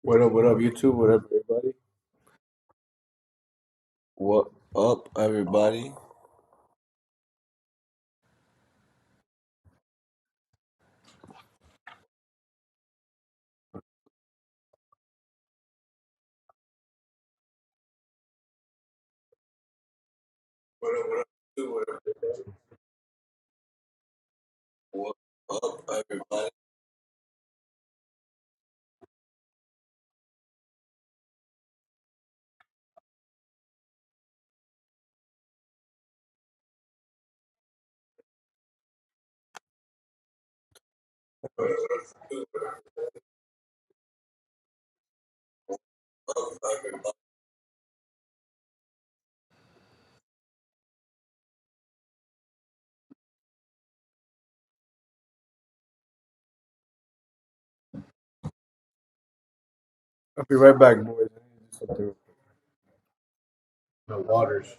What up, YouTube? What up, everybody? What up, everybody? What up, YouTube? What up, everybody? What up, everybody? I'll be right back, boys. I need to do something real quick. The waters.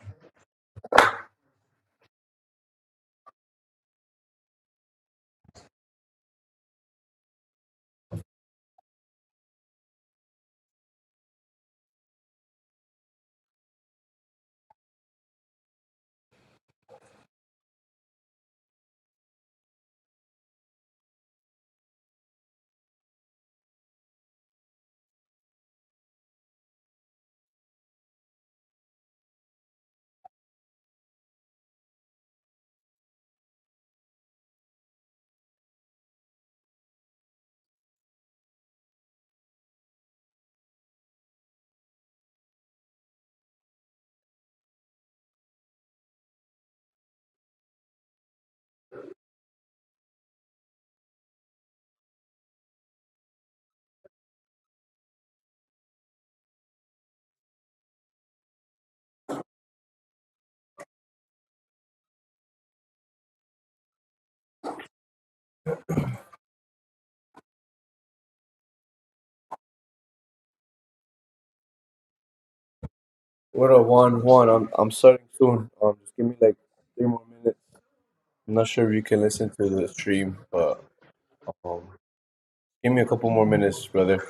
What up, Juan? Juan, I'm starting soon. Just give me like 3 more minutes. I'm not sure if you can listen to the stream, but um, give me a couple more minutes, brother.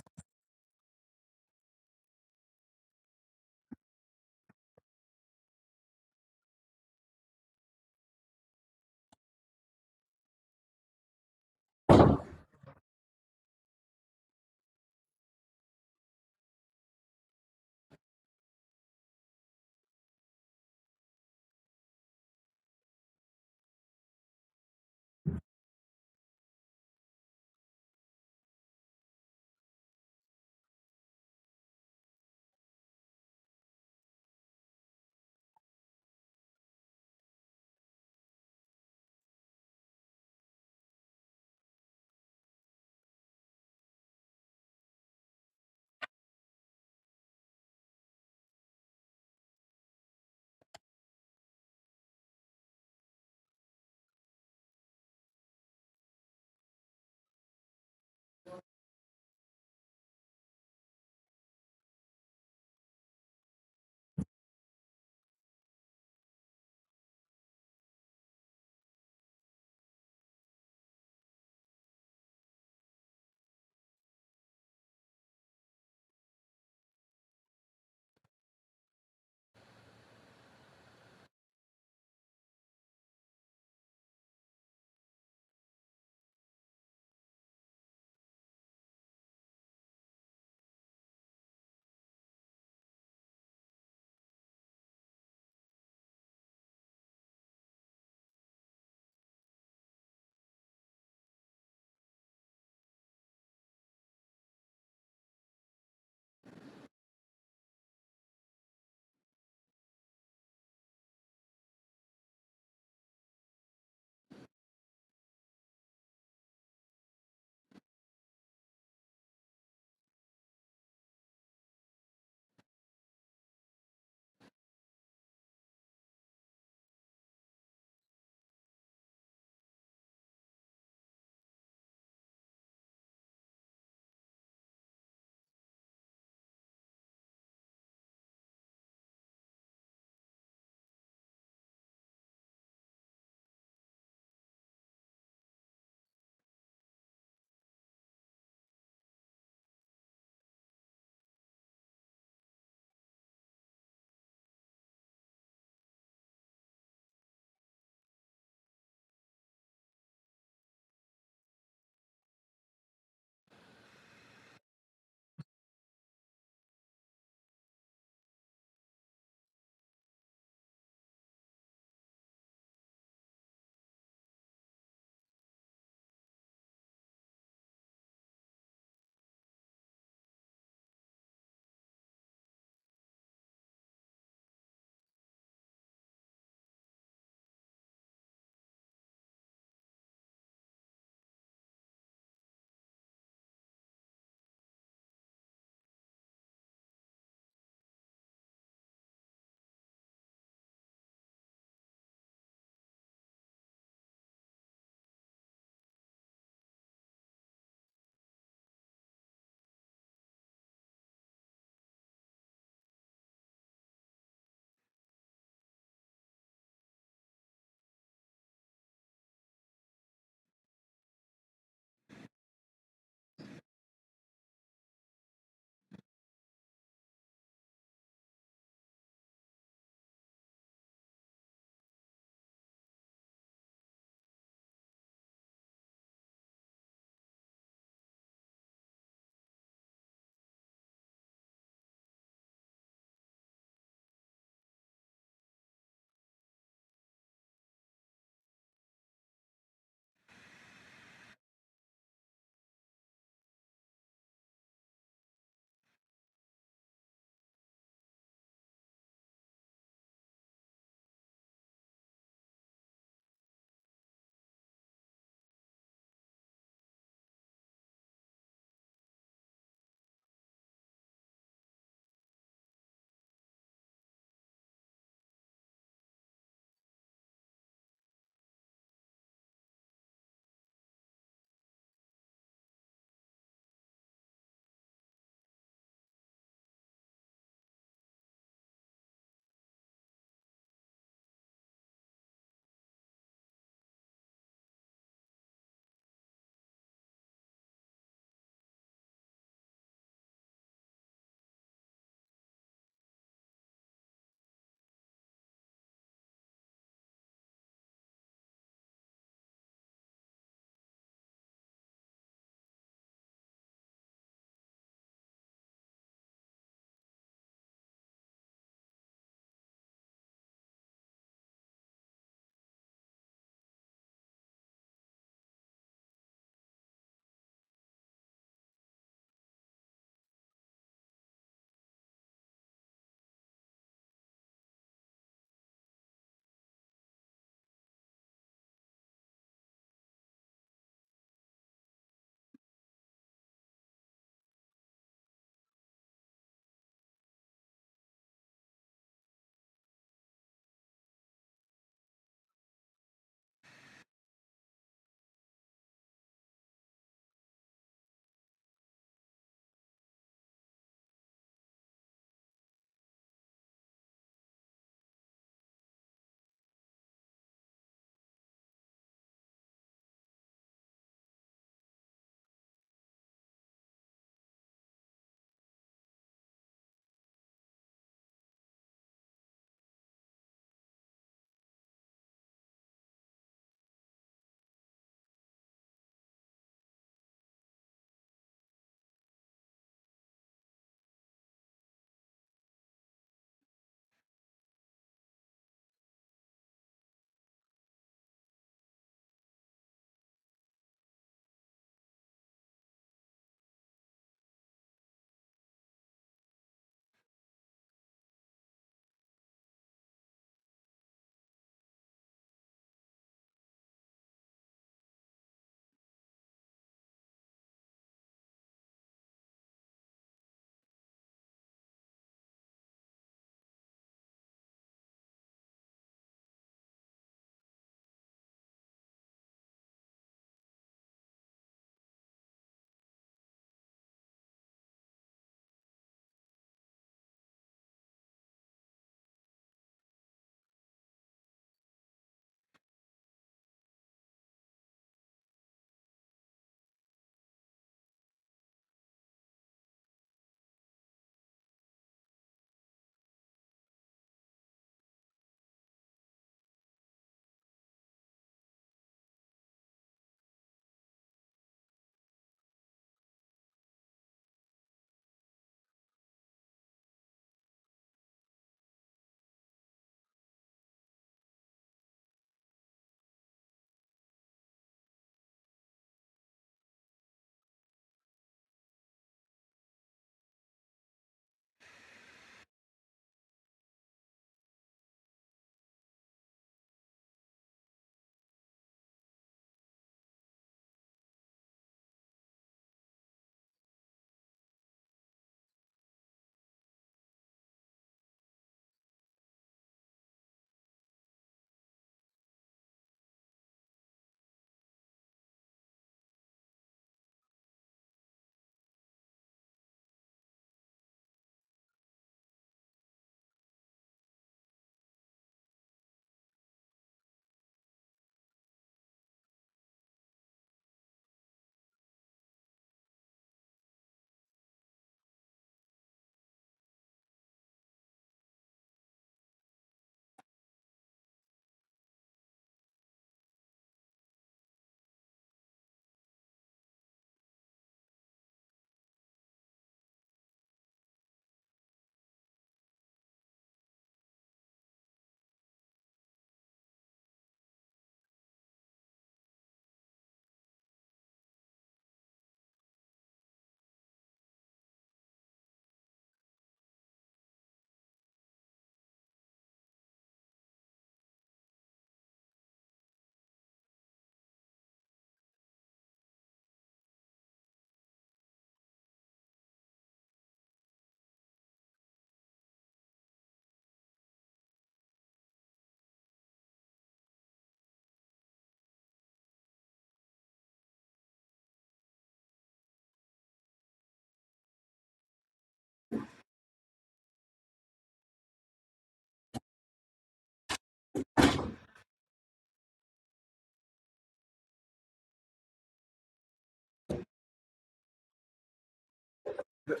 What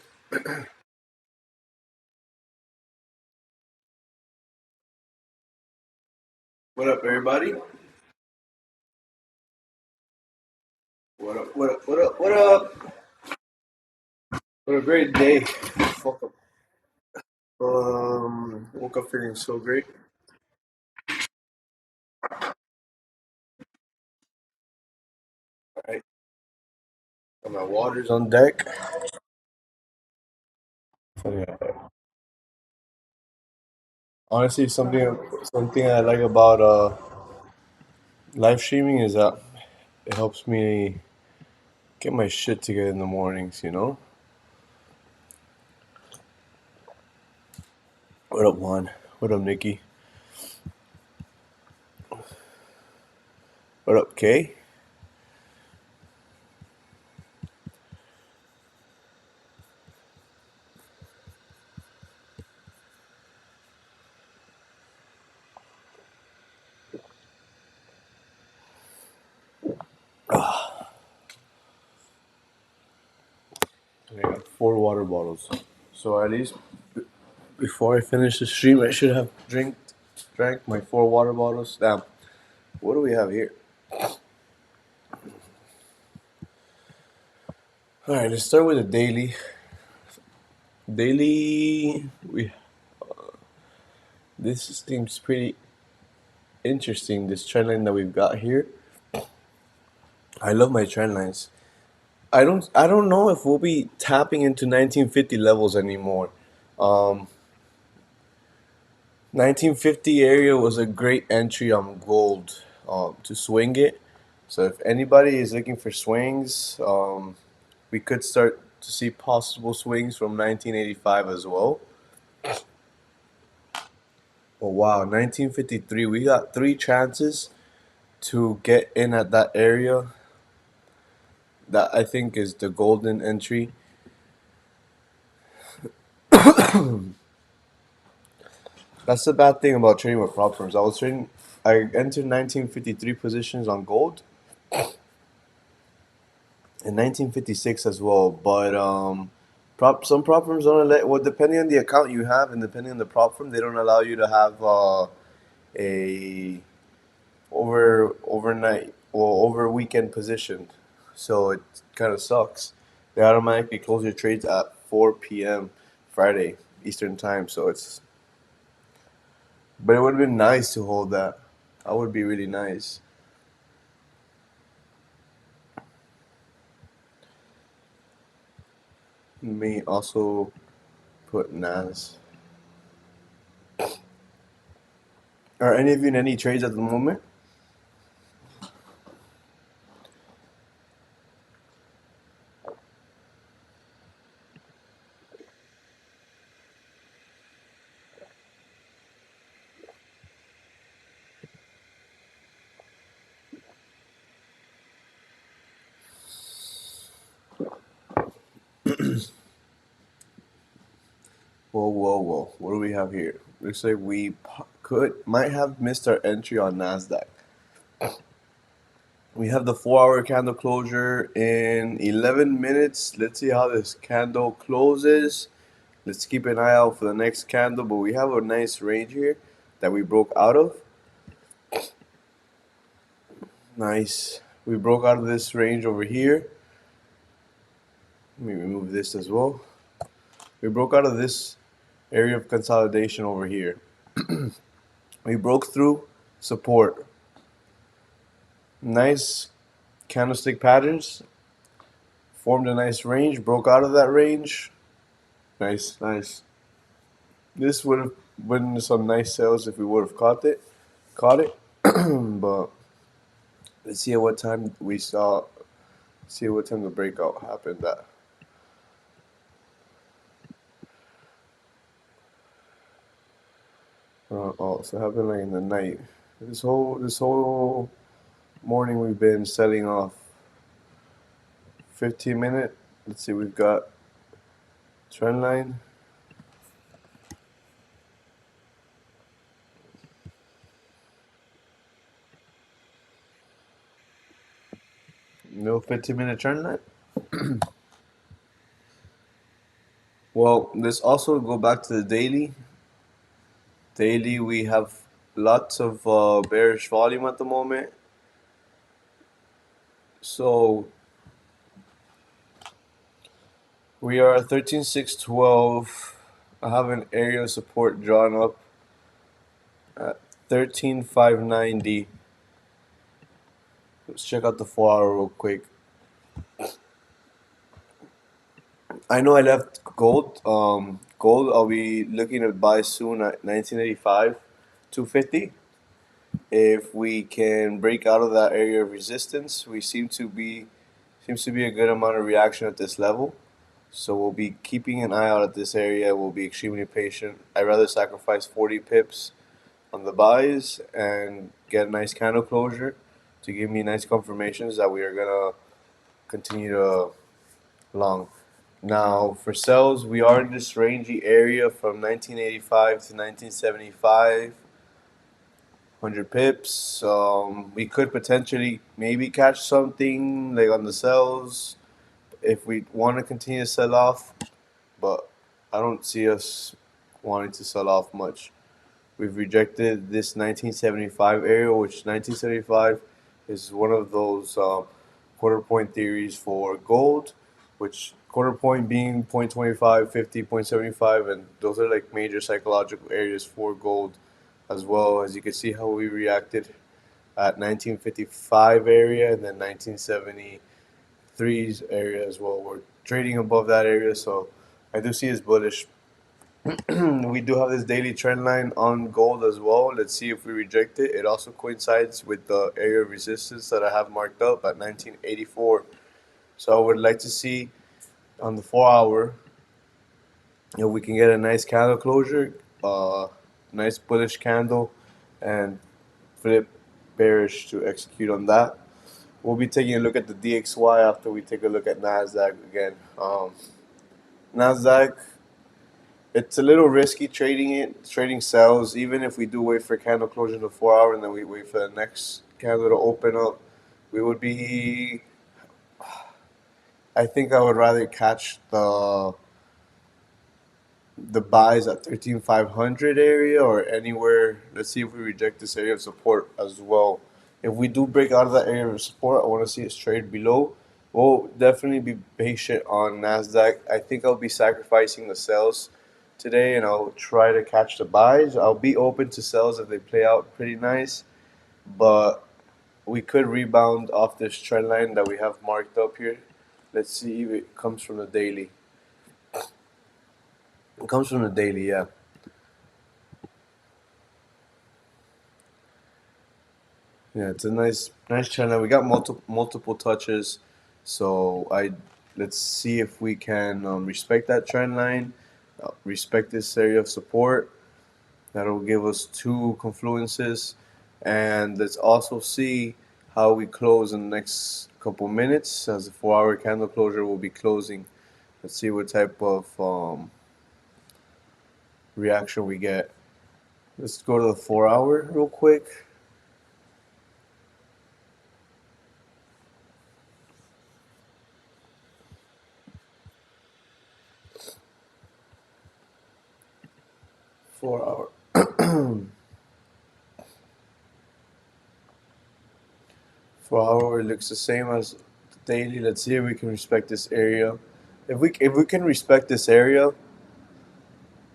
up, everybody? What up? What up? What up? What up? What a great day. Fuck up. Woke up feeling so great. All right, got my waters on deck. Honestly, something I like about live streaming is that it helps me get my shit together in the mornings. What up, Juan? What up, Nikki? What up, Kay? I got 4 water bottles. So at least before I finish the stream, I should have drank my 4 water bottles. Damn. What do we have here? All right, let's start with the daily. Daily, we this seems pretty interesting. This trend line that we've got here. I love my trend lines. I don't know if we'll be tapping into 1950 levels anymore. Um, 1950 area was a great entry on gold to swing it. So if anybody is looking for swings, we could start to see possible swings from 1985 as well. Oh wow, 1953. We got 3 chances to get in at that area. That I think is the golden entry. That's the bad thing about trading with prop firms. I entered 1953 positions on gold and 1956 as well. But some prop firms don't let. Well, depending on the account you have and depending on the prop firm, they don't allow you to have a overnight or over weekend position. So it kind of sucks. They automatically close your trades at 4 p.m. Friday Eastern time. But it would have been nice to hold that. That would be really nice. Me also put Nas. Are any of you in any trades at the moment? Whoa, whoa, whoa! What do we have here? Looks like we might have missed our entry on Nasdaq. We have the 4 hour candle closure in 11 minutes. Let's see how this candle closes. Let's keep an eye out for the next candle. But we have a nice range here that we broke out of. Nice. We broke out of this range over here. Let me remove this as well. We broke out of this area of consolidation over here. We broke through support. Nice candlestick patterns. Formed a nice range. Broke out of that range. Nice, nice. This would have been some nice sales if we would have caught it. But let's see at what time we saw. See what time the breakout happened at. Oh, so it happened like in the night. This whole morning we've been setting off 15 minute. Let's see, we've got trend line. No 15-minute trend line. Well, let's also go back to the daily. Daily, we have lots of bearish volume at the moment. So we are at 13,612. I have an area of support drawn up at 13,590. Let's check out the 4 hour real quick. I know I left gold. Gold, I'll be looking to buy soon at 1985, 250. If we can break out of that area of resistance, we seems to be a good amount of reaction at this level. So we'll be keeping an eye out at this area. We'll be extremely patient. I'd rather sacrifice 40 pips on the buys and get a nice candle closure to give me nice confirmations that we are gonna continue to long. Now for sells, we are in this rangy area from 1985 to 1975, 100 pips. We could potentially maybe catch something like on the sells if we want to continue to sell off, but I don't see us wanting to sell off much. We've rejected this 1975 area, which 1975 is one of those quarter point theories for gold, which quarter point being 0.25, 50, 0.75, and those are like major psychological areas for gold as well. As you can see how we reacted at 1955 area and then 1973's area as well. We're trading above that area, so I do see it's bullish. We do have this daily trend line on gold as well. Let's see if we reject it. It also coincides with the area of resistance that I have marked up at 1984. So I would like to see on the 4 hour if we can get a nice candle closure, nice bullish candle, and flip bearish to execute on that. We'll be taking a look at the DXY after we take a look at Nasdaq again. Nasdaq, it's a little risky trading it, trading sells, even if we do wait for candle closure in the 4 hour and then we wait for the next candle to open up. We would be, I think I would rather catch the buys at 13,500 area or anywhere. Let's see if we reject this area of support as well. If we do break out of that area of support, I want to see it trade below. We'll definitely be patient on Nasdaq. I think I'll be sacrificing the sells today, and I'll try to catch the buys. I'll be open to sells if they play out pretty nice, but we could rebound off this trend line that we have marked up here. Let's see if it comes from the daily. It comes from the daily, yeah. Yeah, it's a nice channel. We got multiple touches, so I let's see if we can respect that trend line, respect this area of support. That'll give us two confluences, and let's also see how we close in the next couple minutes. As the 4 hour candle closure will be closing. Let's see what type of reaction we get. Let's go to the 4 hour real quick. 4 hour. 4 hour looks the same as the daily. Let's see if we can respect this area. If we can respect this area,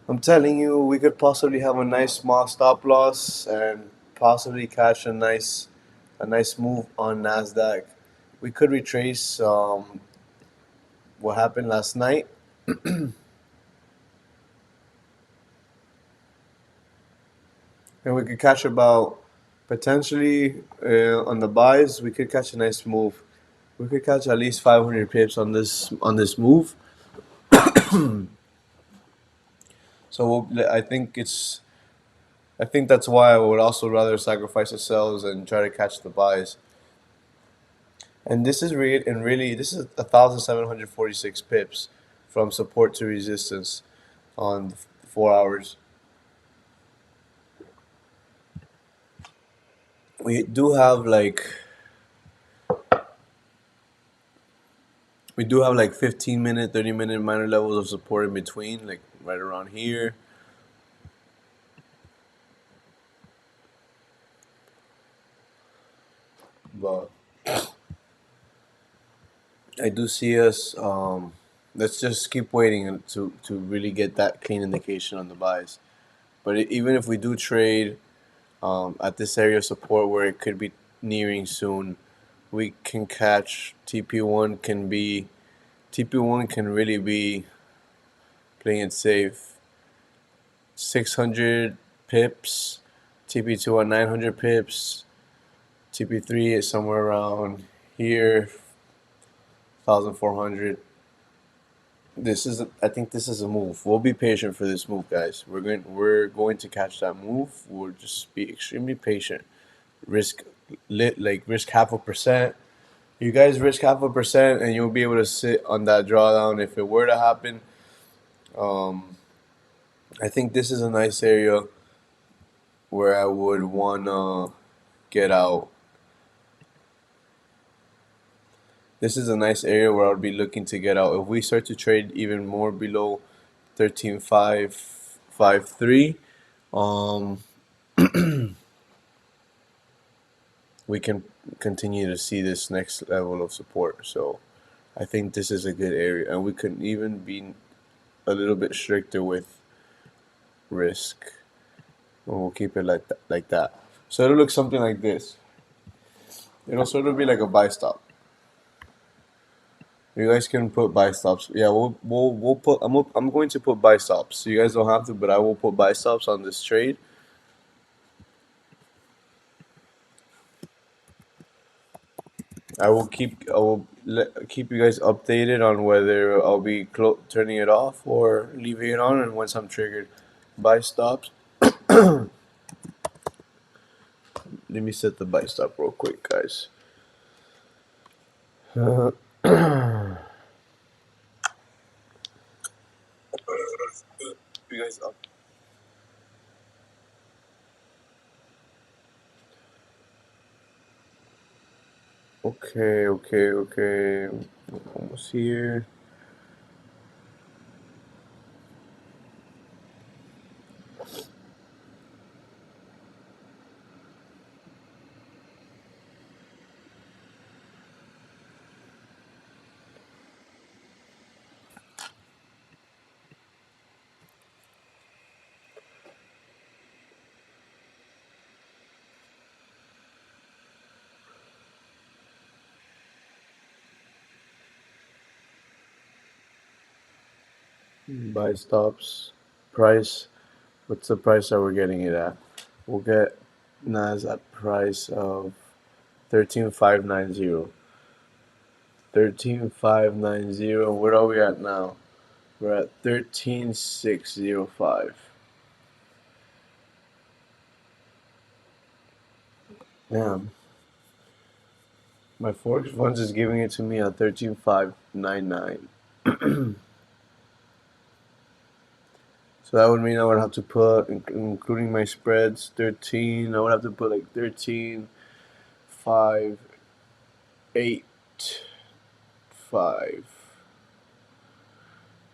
I'm telling you, we could possibly have a nice small stop loss and possibly catch a nice move on Nasdaq. We could retrace what happened last night, and we could catch about potentially on the buys. We could catch a nice move. We could catch at least 500 pips on this move. So I think that's why I would also rather sacrifice the sells and try to catch the buys. And this is really this is 1,746 pips from support to resistance on 4 hours. We do have We do have like 15-minute, 30-minute minor levels of support in between, like right around here. But I do see us. Let's just keep waiting to really get that clean indication on the buys. But even if we do trade at this area of support where it could be nearing soon, we can catch TP1 can be TP1 can really be playing it safe. 600 pips, TP2 at 900 pips, TP3 is somewhere around here, 1,400. I think this is a move. We'll be patient for this move, guys. We're going to catch that move. We'll just be extremely patient. Risk risk half a percent. You guys risk half a percent, and you'll be able to sit on that drawdown if it were to happen. Um, I think this is a nice area where I would wanna get out. This is a nice area where I would be looking to get out. If we start to trade even more below 13,553, um, we can continue to see this next level of support. So I think this is a good area, and we can even be a little bit stricter with risk. And we'll keep it like that. So it'll look something like this. It'll sort of be like a buy stop. You guys can put buy stops. Yeah, we'll put. I'm going to put buy stops. So you guys don't have to, but I will put buy stops on this trade. I will keep you guys updated on whether I'll be turning it off or leaving it on, and once I'm triggered, buy stops. Let me set the buy stop real quick, guys. You guys up? Okay, okay, okay. Almost here. Buy stops. Price. What's the price that we're getting it at? We'll get Nas at price of 13,590. 13,590. What are we at now? We're at 13,605. Damn. My Forex funds is giving it to me at 13,599. So that would mean I would have to put, including my spreads, 13. I would have to put like 13, 5, 8, 5.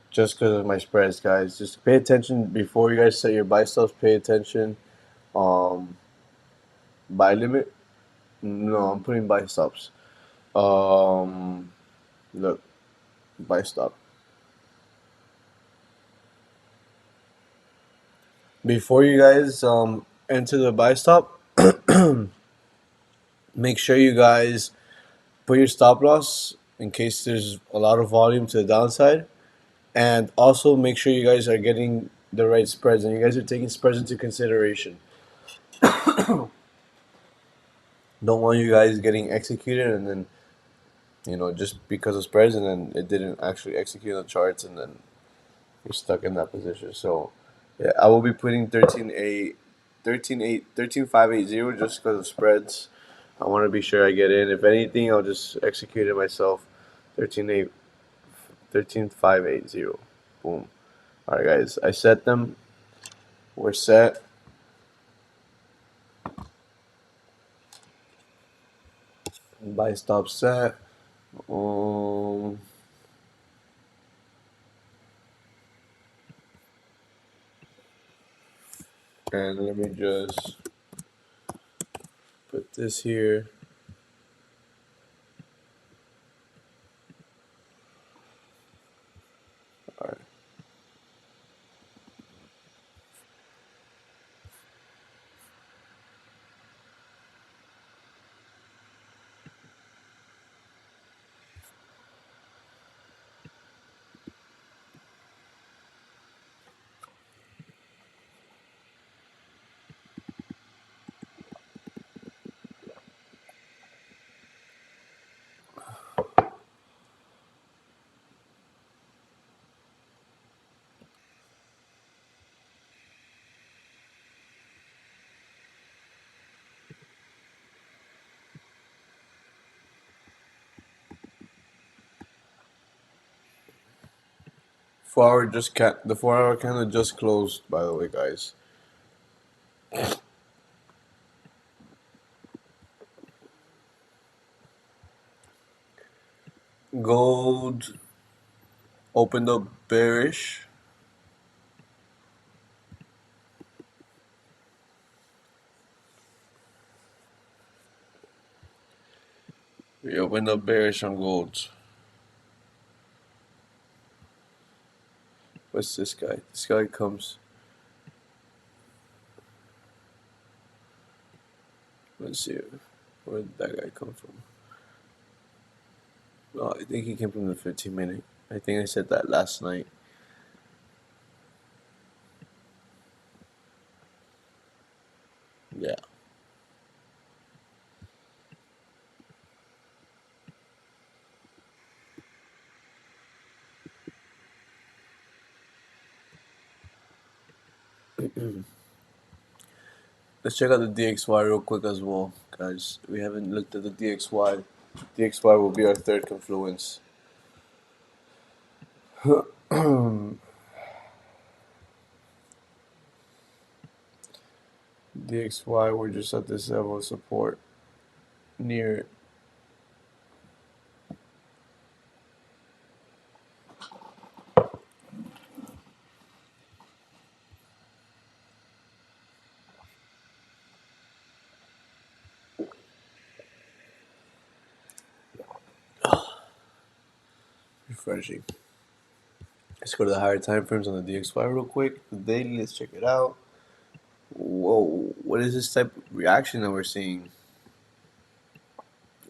Just because of my spreads, guys. Just pay attention before you guys set your buy stops. Pay attention. Um, Buy limit. No, I'm putting buy stops. Um, Look, buy stop. Before you guys enter the buy stop, make sure you guys put your stop loss in case there's a lot of volume to the downside, and also make sure you guys are getting the right spreads and you guys are taking spreads into consideration. Don't want you guys getting executed and then just because of spreads and then it didn't actually execute on charts and then you're stuck in that position. So yeah, I will be putting 13.8, 13.8, 13.580 just because of spreads. I want to be sure I get in. If anything, I'll just execute it myself. 13.8, 13.580. Boom. All right, guys. I set them. We're set. Buy stop set. Um, And let me just put this here. All right. 4 hour just the 4 hour candle just closed, by the way, guys. Gold opened up bearish. We opened up bearish on gold. What's this guy? This guy comes. Let's see. Where did that guy come from? Oh, I think he came from the 15-minute. I think I said that last night. Yeah. Let's check out the DXY real quick as well, guys. We haven't looked at the DXY. DXY will be our third confluence. DXY, we're just at this level of support near. Refreshing. Let's go to the higher time frames on the DXY real quick. The daily, let's check it out. Whoa, what is this type of reaction that we're seeing?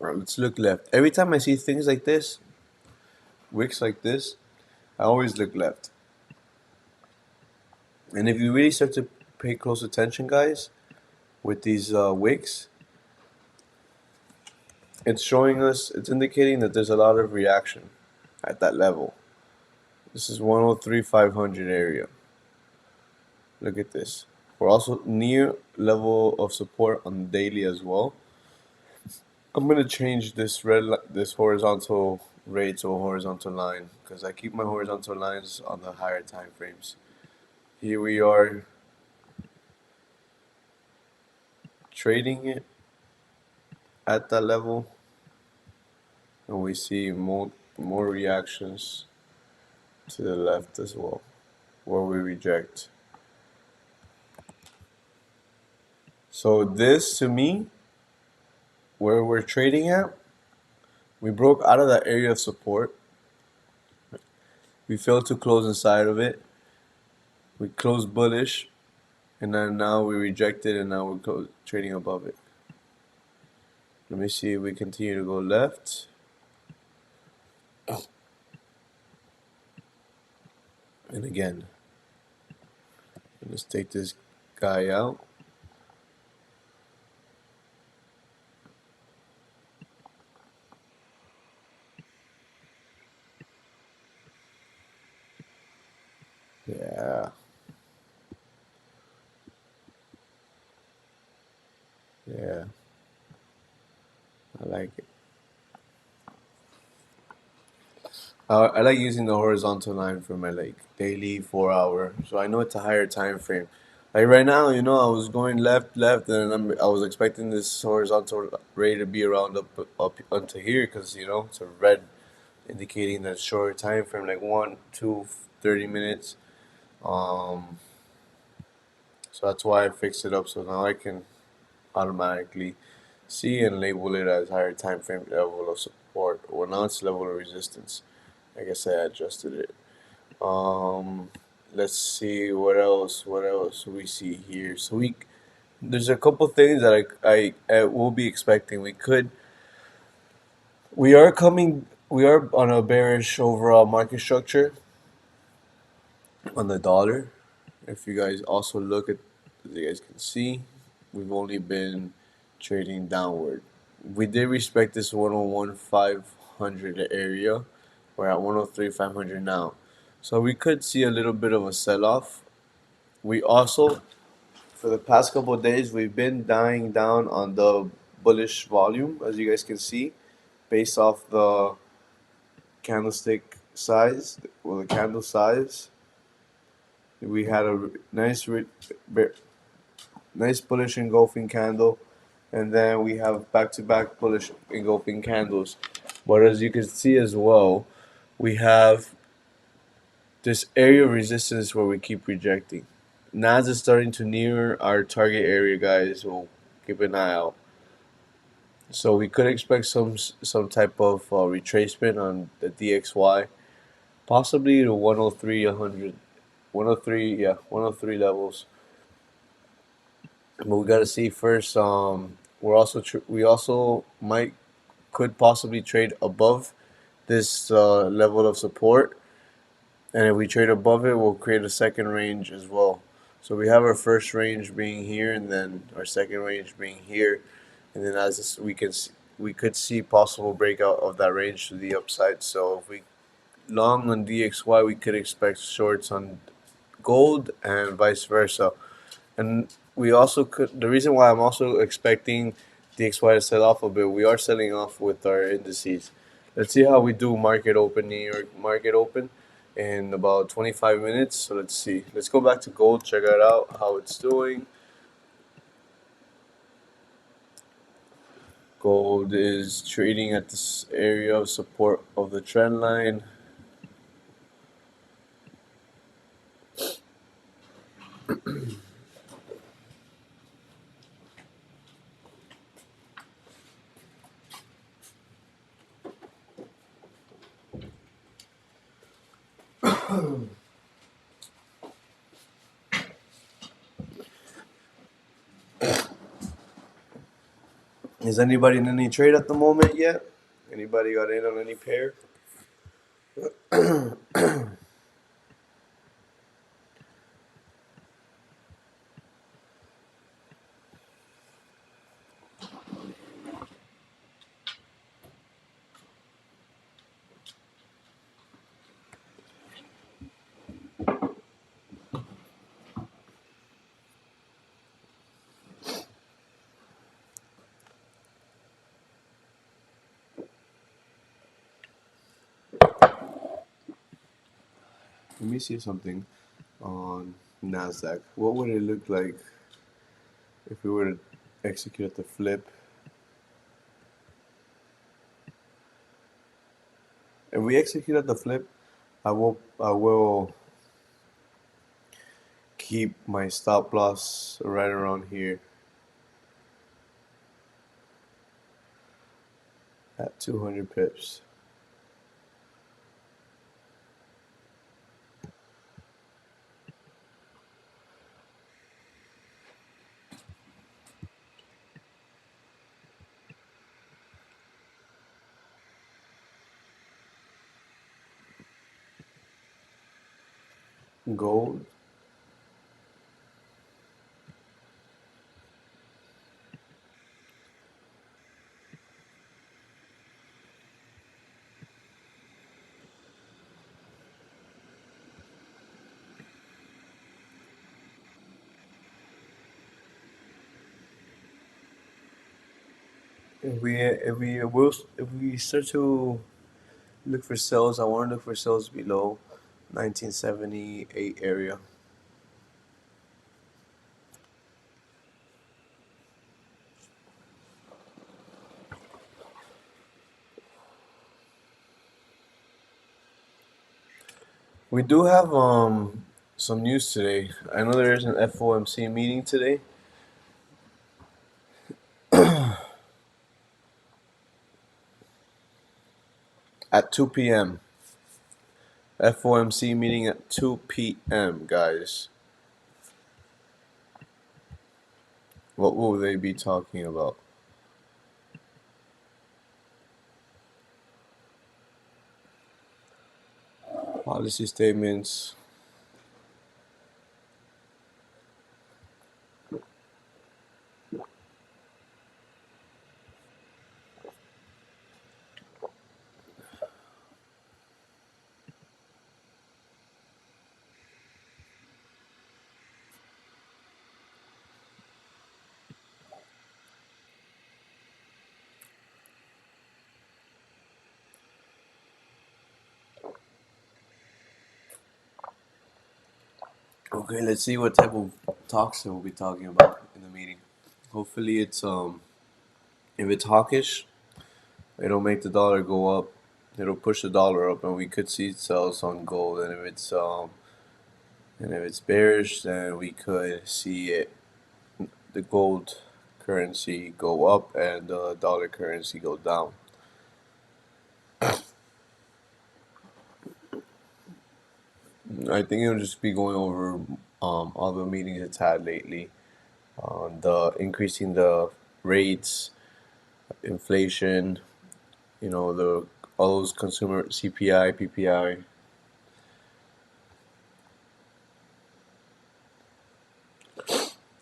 All right, let's look left. Every time I see things like this, wicks like this, I always look left. And if you really start to pay close attention, guys, with these wicks, it's showing us, it's indicating that there's a lot of reaction at that level. This is 103,500 area. Look at this. We're also near level of support on the daily as well. I'm gonna change this this horizontal rate to a horizontal line because I keep my horizontal lines on the higher time frames. Here we are trading it at that level, and we see more reactions to the left as well, where we reject. So this, to me, where we're trading at, we broke out of that area of support. We failed to close inside of it. We closed bullish, and then now we rejected, and now we're trading above it. Let me see if we continue to go left. And again, let's take this guy out. Yeah. Yeah. I like it. I like using the horizontal line for my like daily 4 hour, so I know it's a higher time frame. Like right now, I was going left, and I was expecting this horizontal ray to be around up onto here because it's a red indicating that shorter time frame, like 1, 2, 30 minutes. Um, So that's why I fixed it up so now I can automatically see and label it as higher time frame level of support. Well, now it's level of resistance. I guess I adjusted it. Um, let's see what else. What else we see here? So there's a couple things that I will be expecting. We are on a bearish overall market structure on the dollar. If you guys also look at, as you guys can see, we've only been trading downward. We did respect this 101,500 area. We're at 103,500 now. So we could see a little bit of a sell off. We also, for the past couple of days, we've been dying down on the bullish volume, as you guys can see, based off the candlestick size, well, the candle size. We had a nice bullish engulfing candle, and then we have back-to-back bullish engulfing candles. But as you can see as well, we have this area of resistance where we keep rejecting. NAS is starting to near our target area, guys. So keep an eye out. So we could expect some type of retracement on the DXY, possibly to 103, 100, 103, yeah, 103 levels. But we got to see first. We also might could possibly trade above this level of support, and if we trade above it, we'll create a second range as well. So we have our first range being here, and then our second range being here, and then we could see possible breakout of that range to the upside. So if we long on DXY, we could expect shorts on gold and vice versa. And we also could. The reason why I'm also expecting DXY to sell off a bit, we are selling off with our indices. Let's see how we do market open, New York market open, in about 25 minutes. So let's see. Let's go back to gold, check it out, how it's doing. Gold is trading at this area of support of the trend line. Is anybody in any trade at the moment yet? Anybody got in on any pair? Let me see something on Nasdaq. What would it look like if we were to execute the flip? If we execute at the flip, I will keep my stop loss right around here at 200 pips. Gold. If we start to look for sales, I want to look for sales below 1978 area. We do have Some news today. I know there is an FOMC meeting today at 2 p.m. FOMC meeting at 2 p.m., guys. What will they be talking about? Policy statements. Okay, let's see what type of talks they will be talking about in the meeting. Hopefully, if it's hawkish, it'll make the dollar go up. It'll push the dollar up, and we could see sells on gold. And if it's bearish, then we could see the gold currency go up and the dollar currency go down. I think it'll just be going over all the meetings it's had lately on the increasing the rates, inflation, the all those consumer CPI, PPI.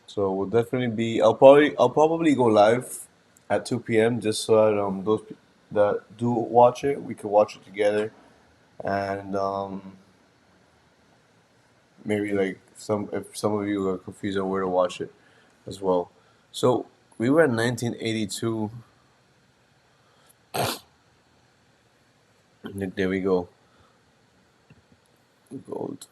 So we'll definitely be. I'll probably go live at 2 p.m. just so that that do watch it, we can watch it together, and maybe like if some of you are confused on where to watch it as well. So we were in 1982. There we go. Gold.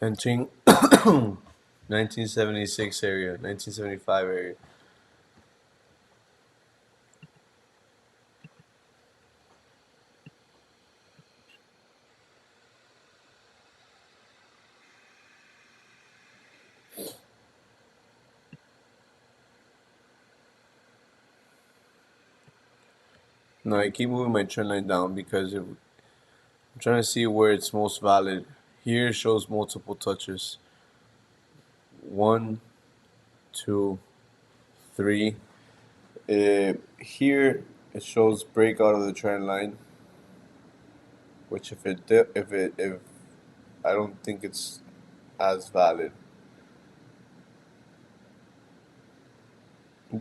Entering 1976 area, 1975 area. No, I keep moving my trend line down because I'm trying to see where it's most valid. Here it shows multiple touches. One, two, three. Here it shows breakout of the trend line, which if I don't think it's as valid.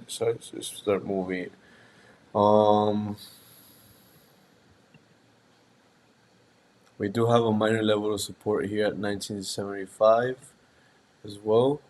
So let's just start moving. Um, we do have a minor level of support here at 1975 as well.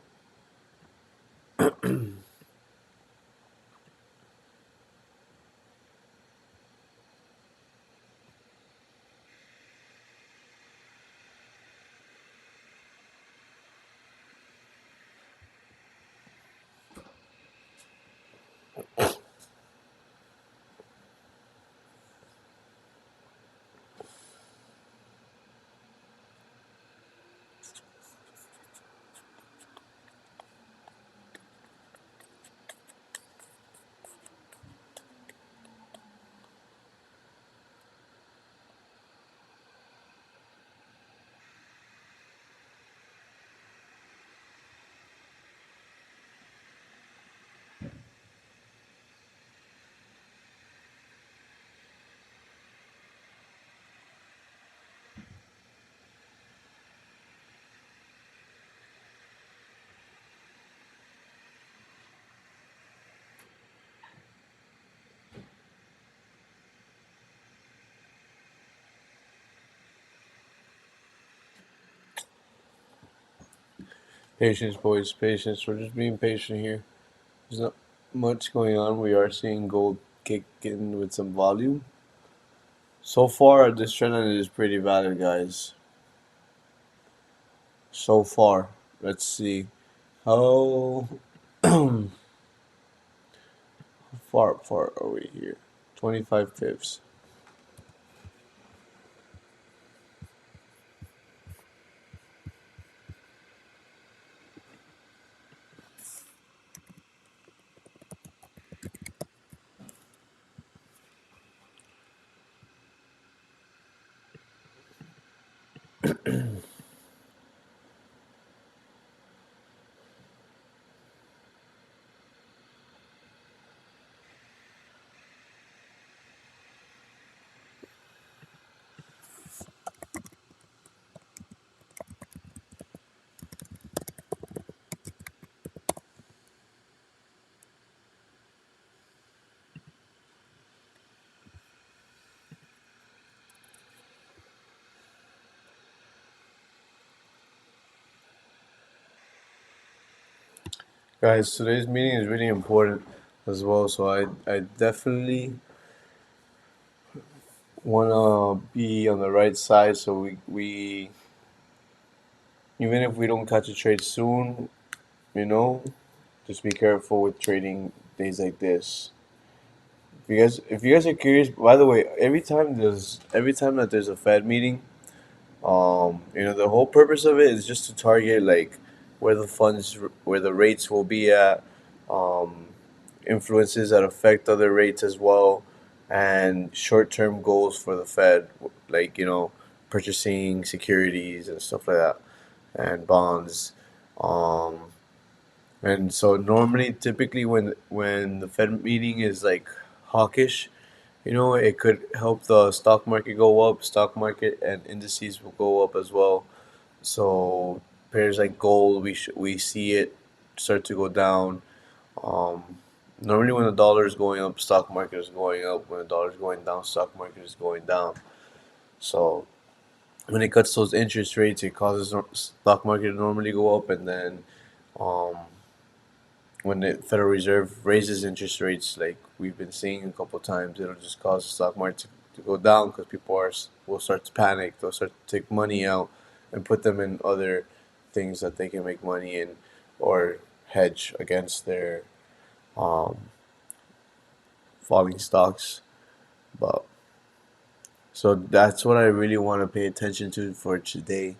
Patience, boys, patience. We're just being patient here. There's not much going on. We are seeing gold kick in with some volume. So far, this trend line is pretty valid, guys. So far, let's see how far are we here? 25 pips. Guys, today's meeting is really important as well, so I definitely wanna be on the right side so we even if we don't catch a trade soon, you know, just be careful with trading days like this. If you guys are curious, by the way, every time that there's a Fed meeting, the whole purpose of it is just to target like where the rates will be at, um, influences that affect other rates as well, and short-term goals for the Fed, like purchasing securities and stuff like that, and bonds. Um, and so normally, typically, when the Fed meeting is like hawkish, it could help the stock market go up. Stock market and indices will go up as well. So pairs like gold, we see it start to go down. Um, Normally, when the dollar is going up, stock market is going up. When the dollar is going down, stock market is going down. So when it cuts those interest rates, it causes stock market to normally go up, and then um, when the Federal Reserve raises interest rates, like we've been seeing a couple times, it'll just cause the stock market to go down because will start to panic. They'll start to take money out and put them in other things that they can make money in or hedge against their um, falling stocks. But so that's what I really want to pay attention to for today.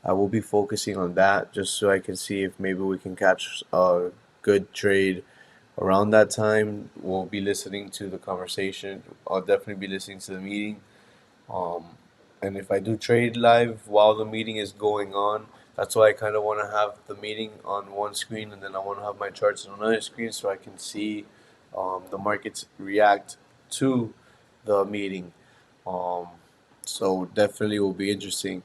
I will be focusing on that just so I can see if maybe we can catch a good trade around that time. We'll be listening to the conversation. I'll definitely be listening to the meeting. Um, and if I do trade live while the meeting is going on, that's why I kind of want to have the meeting on one screen and then I want to have my charts on another screen so I can see the markets react to the meeting. Um, so definitely will be interesting,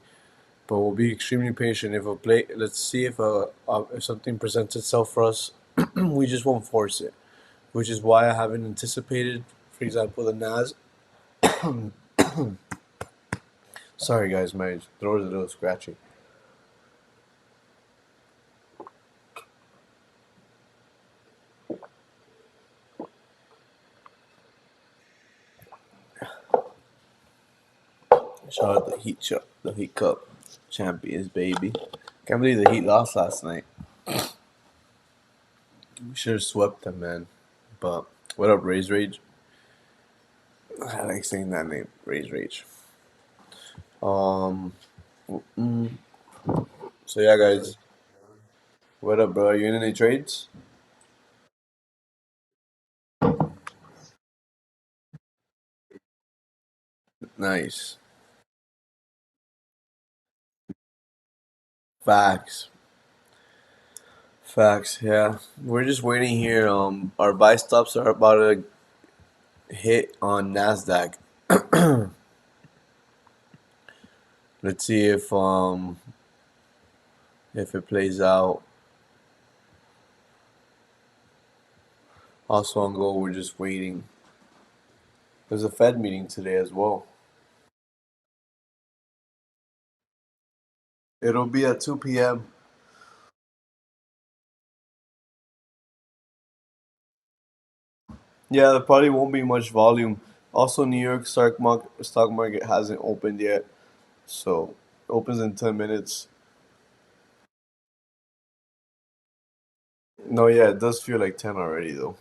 but we'll be extremely patient. Let's see if something presents itself for us, we just won't force it, which is why I haven't anticipated, for example, the Nas. Sorry, guys, my throat is a little scratchy. Shout out the Heat Cup champions, baby. Can't believe the Heat lost last night. We should have swept them, man. But what up, Raise Rage? I like saying that name, Raise Rage. Um, mm, so yeah, guys, what up, bro? Are you in any trades? Nice. Facts. Facts. Yeah, we're just waiting here. Our buy stops are about to hit on Nasdaq. Let's see if it plays out. Also on gold, we're just waiting. There's a Fed meeting today as well. It'll be at 2 p.m. Yeah, there probably won't be much volume. Also, New York stock market hasn't opened yet, so it opens in 10 minutes. No, yeah, it does feel like 10 already though.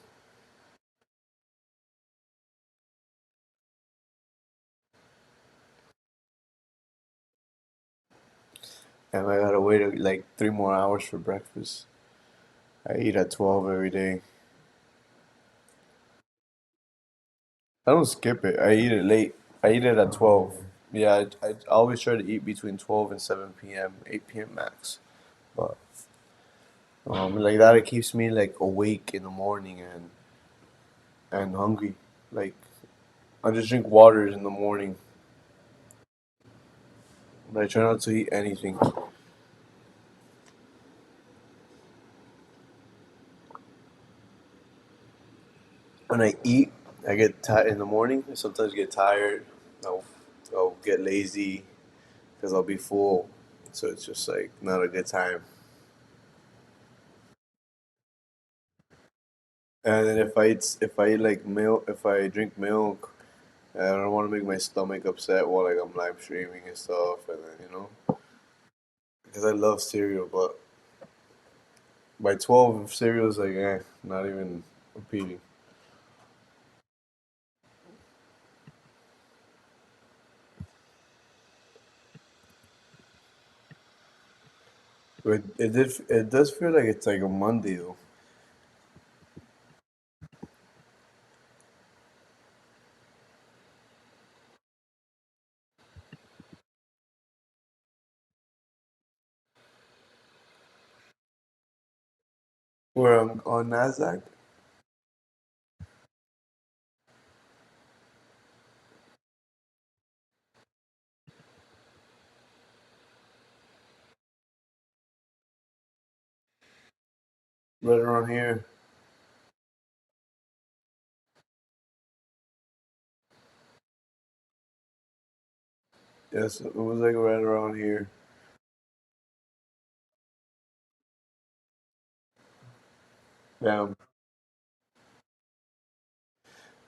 And I gotta wait like 3 more hours for breakfast. I eat at 12 every day. I don't skip it. I eat it late. I eat it at 12. Yeah, I always try to eat between 12 and 7 p.m., 8 p.m. max. But like that, it keeps me like awake in the morning and hungry. Like I just drink water in the morning, but I try not to eat anything. When I eat, I get tired in the morning. I sometimes get tired. I'll, I'll get lazy because I'll be full. So it's just like not a good time. And then if I eat like milk, if I drink milk, I don't want to make my stomach upset while like I'm live streaming and stuff. And then because I love cereal, but by 12 cereal is like not even repeating. But it does feel like it's like a Monday though. Where I'm on Nasdaq, right around here. Yes, it was like right around here. Yeah.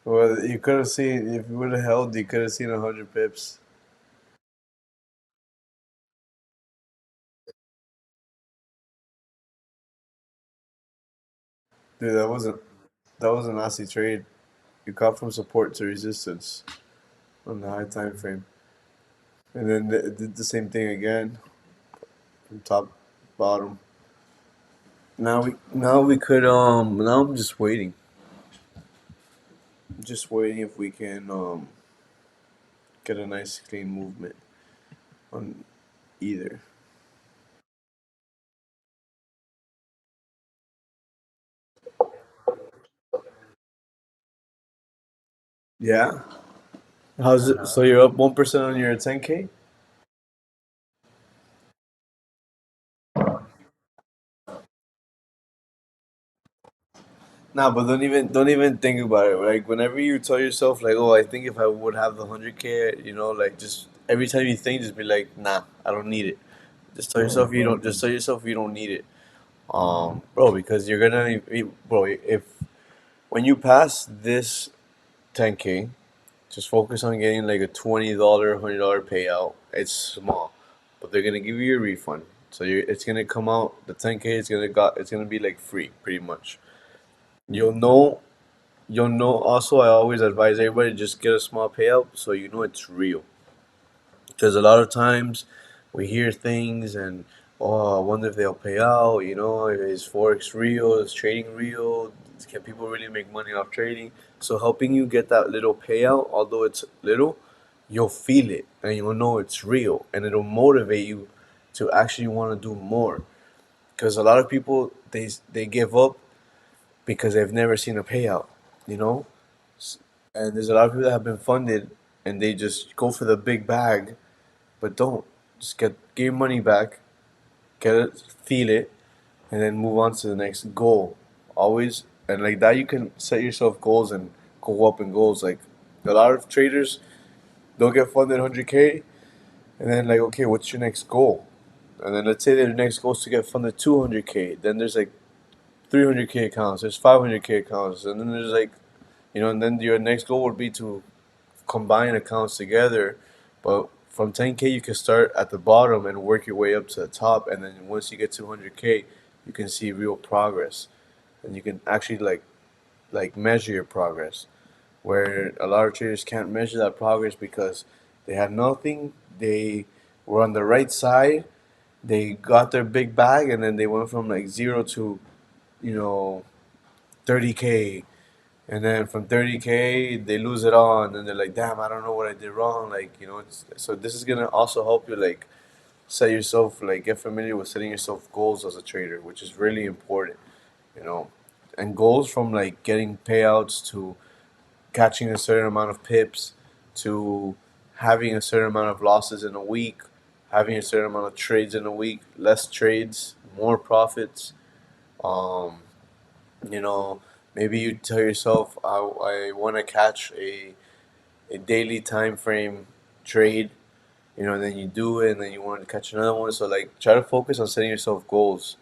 Well, you could have seen if you would have held, you could have seen 100 pips. Dude, that was a nasty trade. You caught from support to resistance on the high time frame, and then it did the same thing again from top bottom. Now we could now I'm just waiting if we can get a nice clean movement on either. Yeah. How's it? So you're up 1% on your 10K? Nah, but don't even think about it. Like whenever you tell yourself like, oh, I think if I would have the 100K, like just every time you think, just be like, nah, I don't need it. Just tell yourself you don't need it. Bro, because you're gonna, bro, if when you pass this 10K, just focus on getting like a $20, $100 payout. It's small, but they're gonna give you a refund. So it's gonna come out the 10K. It's gonna be like free, pretty much. You'll know You'll know. Also, I always advise everybody just get a small payout so you know it's real. Because a lot of times we hear things and oh, I wonder if they'll pay out. Is Forex real? Is trading real? Can people really make money off trading? So helping you get that little payout, although it's little, you'll feel it and you'll know it's real, and it'll motivate you to actually want to do more. Because a lot of people they give up because they've never seen a payout. You know, and there's a lot of people that have been funded and they just go for the big bag, but don't. Just get your money back, get it, feel it, and then move on to the next goal. Always, and like that, you can set yourself goals and go up in goals. Like a lot of traders, they'll get funded 100K, and then like, okay, what's your next goal? And then let's say their next goal is to get funded 200K. Then there's like 300K accounts, there's 500K accounts, and then there's like, and then your next goal would be to combine accounts together. But from 10K, you can start at the bottom and work your way up to the top. And then once you get to 100K, you can see real progress, and you can actually like measure your progress. Where a lot of traders can't measure that progress because they had nothing. They were on the right side. They got their big bag, and then they went from like zero to you know 30K, and then from 30K they lose it all, and then they're like, damn, I don't know what I did wrong. Like, so this is gonna also help you like set yourself, like get familiar with setting yourself goals as a trader, which is really important, you know, and goals from like getting payouts to catching a certain amount of pips to having a certain amount of losses in a week, having a certain amount of trades in a week, less trades, more profits. Um, you know, maybe you tell yourself, I want to catch a daily time frame trade, and then you do it, and then you want to catch another one. So like, try to focus on setting yourself goals.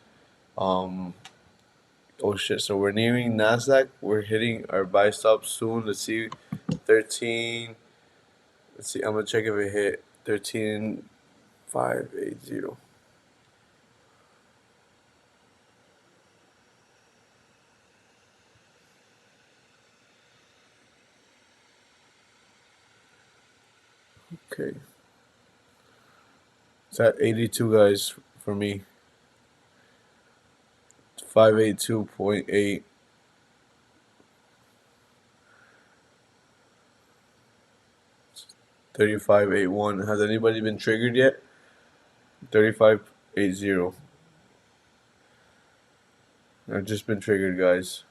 Um, oh shit! So we're nearing Nasdaq. We're hitting our buy stop soon. Let's see, 13. Let's see. I'm gonna check if it hit 13,580. Okay, it's at 82, guys. For me, 582.8. 3581. Has anybody been triggered yet? 3580. I've just been triggered, guys.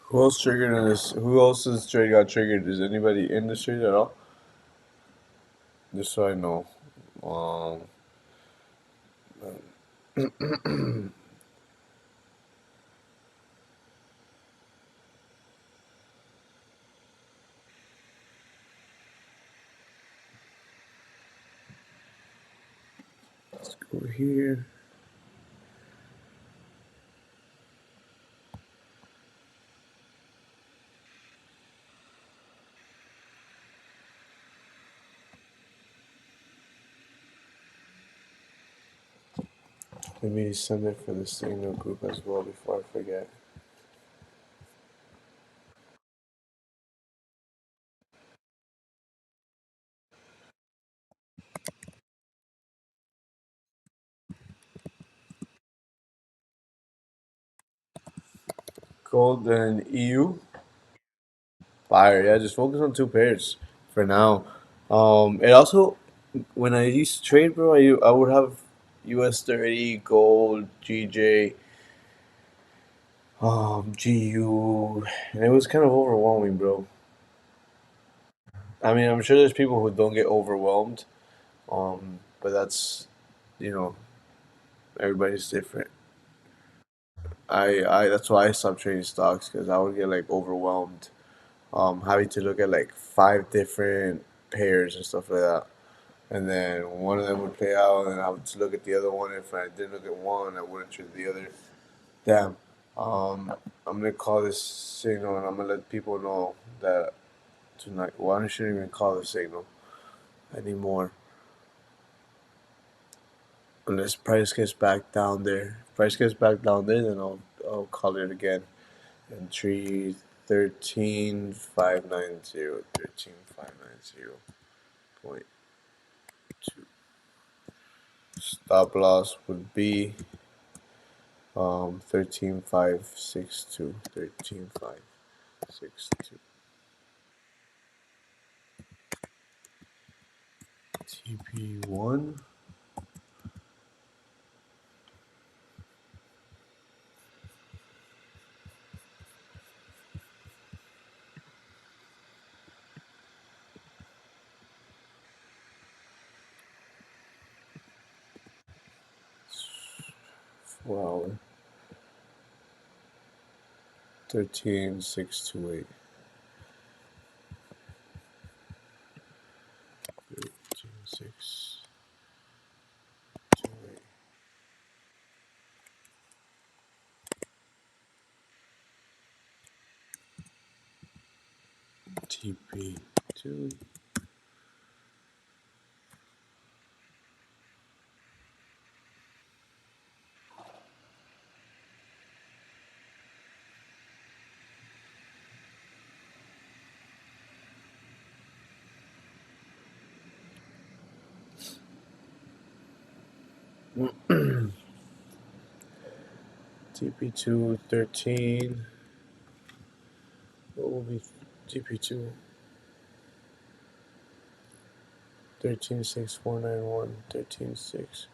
Who else triggered in this? Who else's trade got triggered? Is anybody in this trade at all? Just so I know. Um, over here. Let me send it for the signal group as well before I forget. Gold and EU. Fire. Yeah, just focus on two pairs for now. It also, when I used to trade, bro, I would have US 30, gold, GJ, GU, and it was kind of overwhelming, bro. I mean, I'm sure there's people who don't get overwhelmed, but you know, everybody's different. That's why I stopped trading stocks because I would get like overwhelmed, having to look at like five different pairs and stuff like that. And then one of them would pay out, and I would just look at the other one. If I didn't look at one, I wouldn't trade the other. Damn. I'm gonna call this signal, and I'm gonna let people know that tonight. Well, I shouldn't even call the signal anymore unless price gets back down there. If price gets back down there, then I'll call it again. And 13,590, 13,590.2. Stop loss would be 13,562, 13,562. TP1. Wow. 13,628. 13,628. TP2. TP2 13. What will be TP2 136491 13 6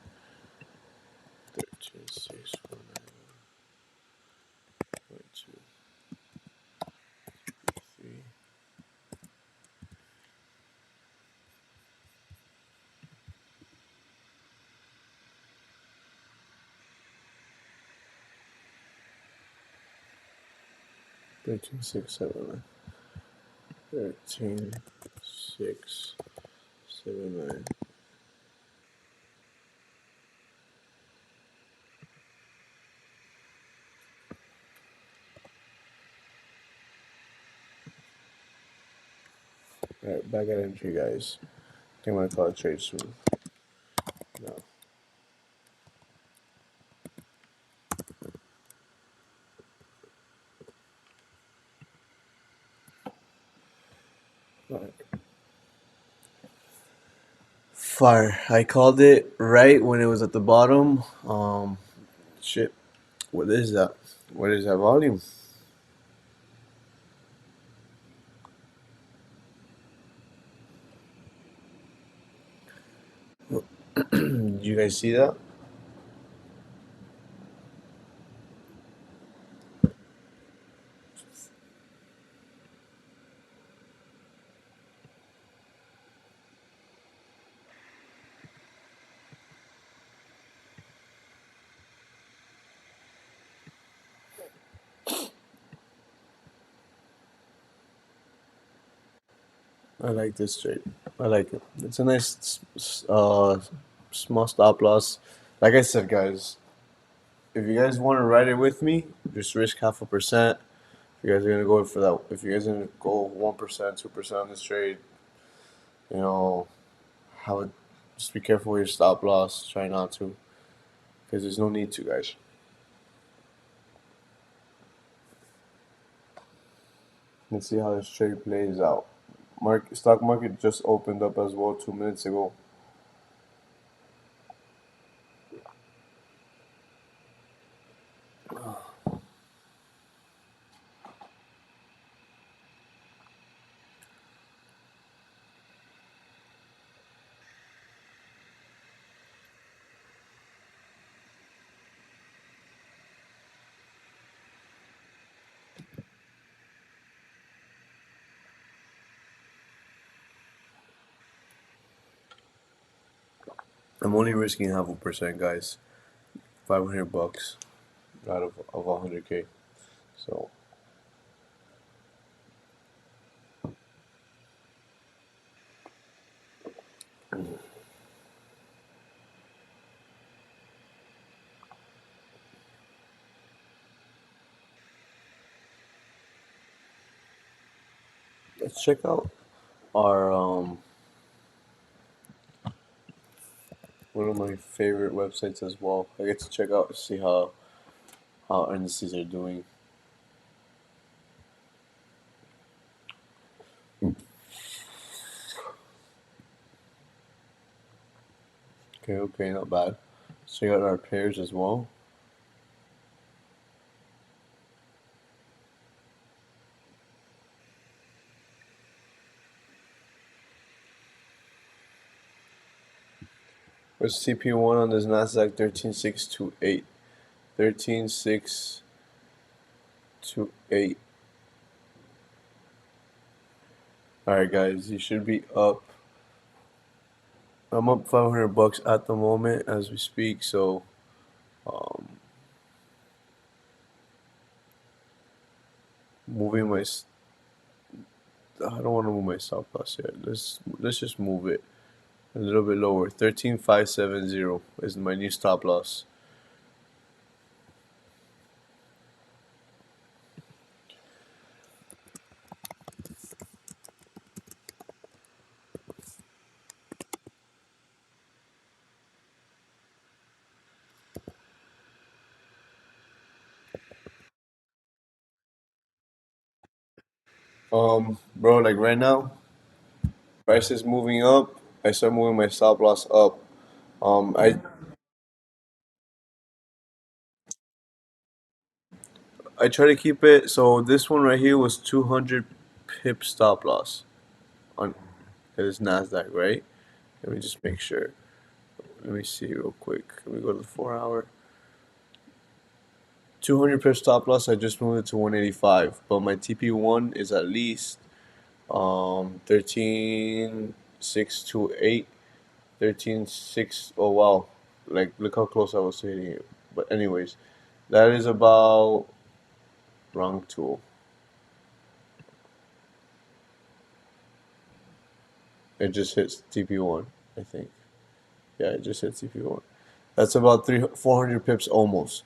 7 9. Alright, back at entry, guys. I think I'm gonna call it trade soon. No. Alright. Fire. I called it right when it was at the bottom. Shit. What is that? What is that volume? Did you guys see that? I like this trade. I like it. It's a nice, small stop loss. Like I said, guys, if you guys want to ride it with me, just risk 0.5%. If you guys are gonna go for that, if you guys are gonna go 1%, 2% on this trade, you know, have a, just be careful with your stop loss. Try not to, because there's no need to, guys. Let's see how this trade plays out. Stock market just opened up as well 2 minutes ago. I'm only risking 0.5%, guys. $500 out of 100K. So let's check out our one of my favorite websites as well. I get to check out see how indices are doing. Okay, okay, not bad. Let's check out our pairs as well. What's TP1 on this Nasdaq? 13628. 13628. Alright, guys, you should be up. I'm up $500 at the moment as we speak, so um, moving my. I don't want to move my stop loss yet. Let's just move it a little bit lower. 13570 is my new stop loss. Bro, like right now, price is moving up. I start moving my stop loss up. I I try to keep it. So this one right here was 200 pip stop loss on this Nasdaq, right? Let me just make sure. Let me see real quick. Let me go to the 4 hour. 200 pip stop loss. I just moved it to 185, but my TP1 is at least 13,628, 13,6. Oh wow, like look how close I was to hitting it. But anyways, that is about wrong tool. It just hits TP1, I think. Yeah, it just hit TP1. That's about 400 pips almost.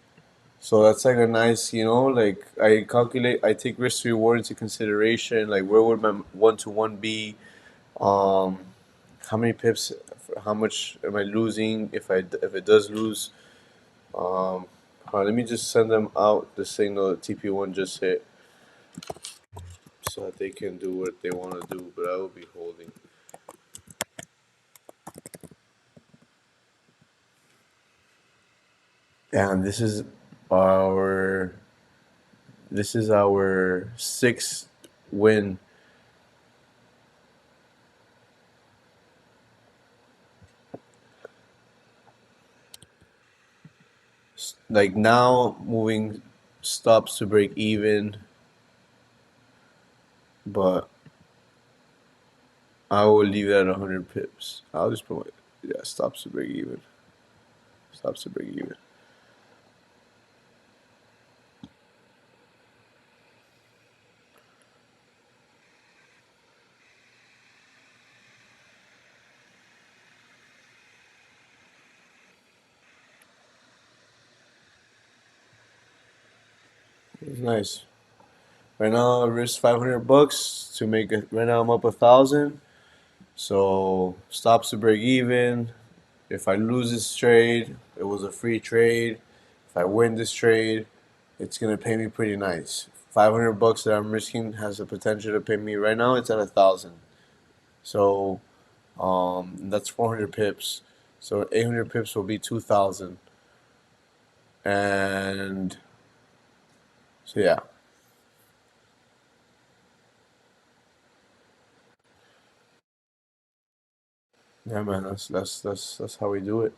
So that's like a nice, like I take risk to reward into consideration. Like where would my 1 to 1 be? Um, how many pips? How much am I losing if it does lose? Let me just send them out the signal that TP1 just hit, so that they can do what they want to do. But I will be holding. And our our sixth win. Like now moving stops to break even, but I will leave it at 100 pips. I'll just put yeah, stops to break even. Stops to break even. It's nice. Right now I risk $500 to make it. Right now I'm up 1,000. So stops to break even. If I lose this trade, it was a free trade. If I win this trade, it's gonna pay me pretty nice. $500 that I'm risking has the potential to pay me. Right now it's at 1,000. So that's 400 pips. So 800 pips will be 2,000. And so yeah, yeah, man. That's how we do it.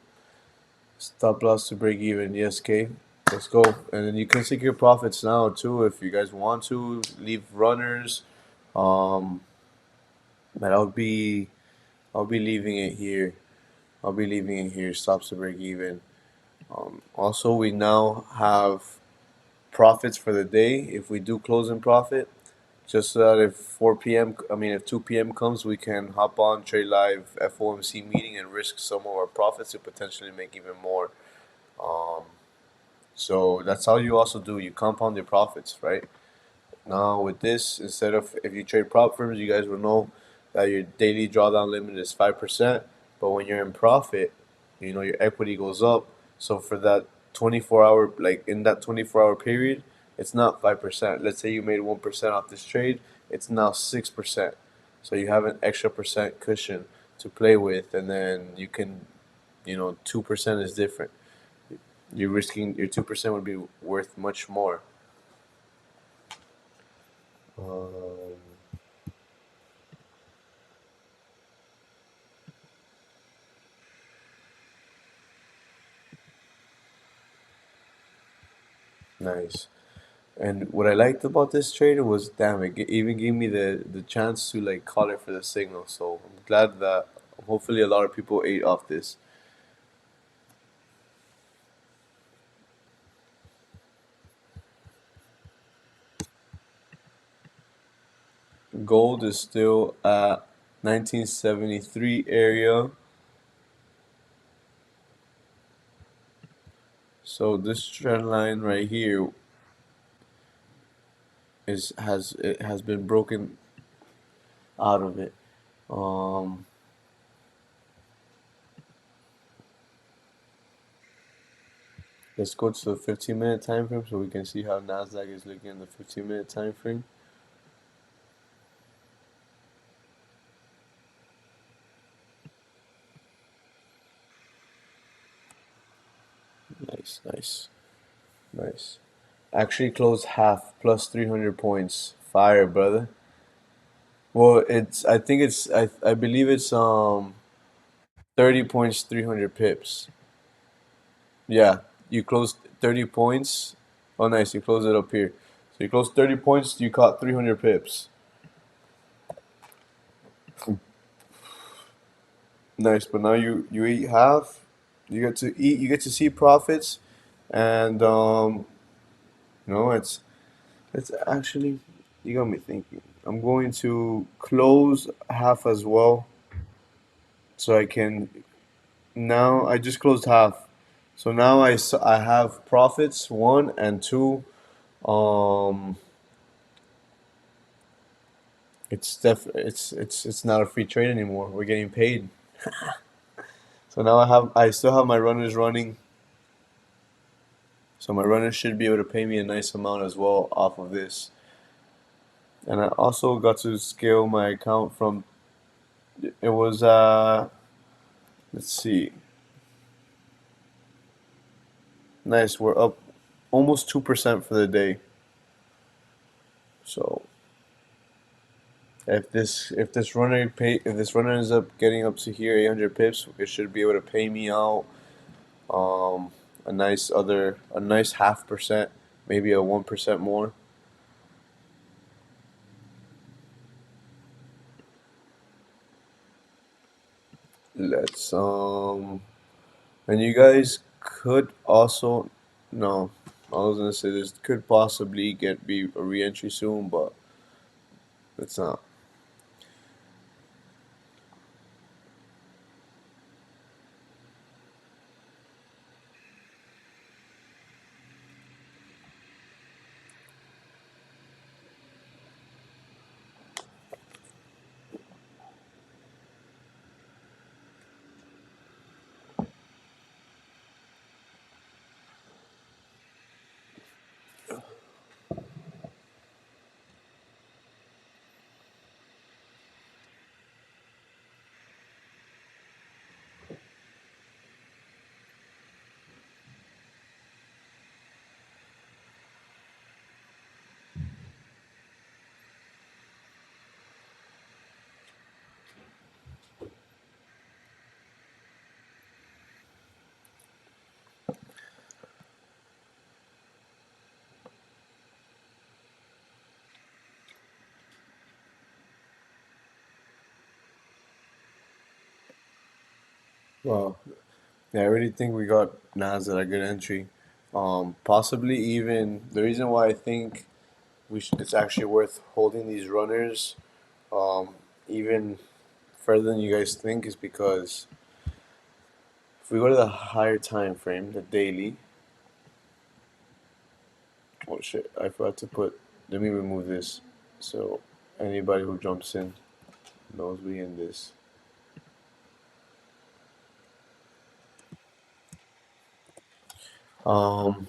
Stop loss to break even. Yes, K. Let's go. And then you can take your profits now too if you guys want to leave runners. Um, but I'll be leaving it here. I'll be leaving it here. Stops to break even. Also, we now have profits for the day if we do close in profit. Just so that if 4 p.m. I mean if 2 p.m. comes, we can hop on trade live FOMC meeting and risk some of our profits to potentially make even more. Um, so that's how you also do. You compound your profits, right? Now with this, instead of if you trade prop firms, you guys will know that your daily drawdown limit is 5%. But when you're in profit, your equity goes up. So for that 24 hour, like in that 24-hour period, it's not 5%. Let's say you made 1% off this trade, it's now 6%. So you have an extra percent cushion to play with, and then you can, 2% is different. You're risking your 2% would be worth much more. Um, nice. And what I liked about this trader was, damn, even gave me the chance to like call it for the signal. So I'm glad that hopefully a lot of people ate off this. Gold is still at 1973 area. So this trend line right here has been broken out of it. Um, let's go to the 15-minute time frame so we can see how Nasdaq is looking in the 15-minute time frame. Nice, nice, nice. Actually closed half plus 300 points. Fire, brother. Well, it's I think it's I believe it's 30 points, 300 pips. Yeah, you closed 30 points. Oh, nice. You closed it up here. So you closed 30 points, you caught 300 pips. Nice, but now you eat half. You get to eat, you get to see profits and it's actually you got me thinking. I'm going to close half as well so I can now I just closed half. So now I have profits one and two. Um, it's not a free trade anymore. We're getting paid. So now I still have my runners running. So my runners should be able to pay me a nice amount as well off of this. And I also got to scale my account from it was let's see. Nice, we're up almost 2% for the day. So if this runner ends up getting up to here 800 pips, it should be able to pay me out um a nice half percent, maybe a 1% more. Let's and you guys could also no, I was gonna say this could possibly get be a re-entry soon, but it's not. Well, yeah, I really think we got Nas at a good entry. Possibly even the reason why I think it's actually worth holding these runners um, even further than you guys think is because if we go to the higher time frame, the daily, oh shit, I forgot to put, let me remove this so anybody who jumps in knows we in this. Um,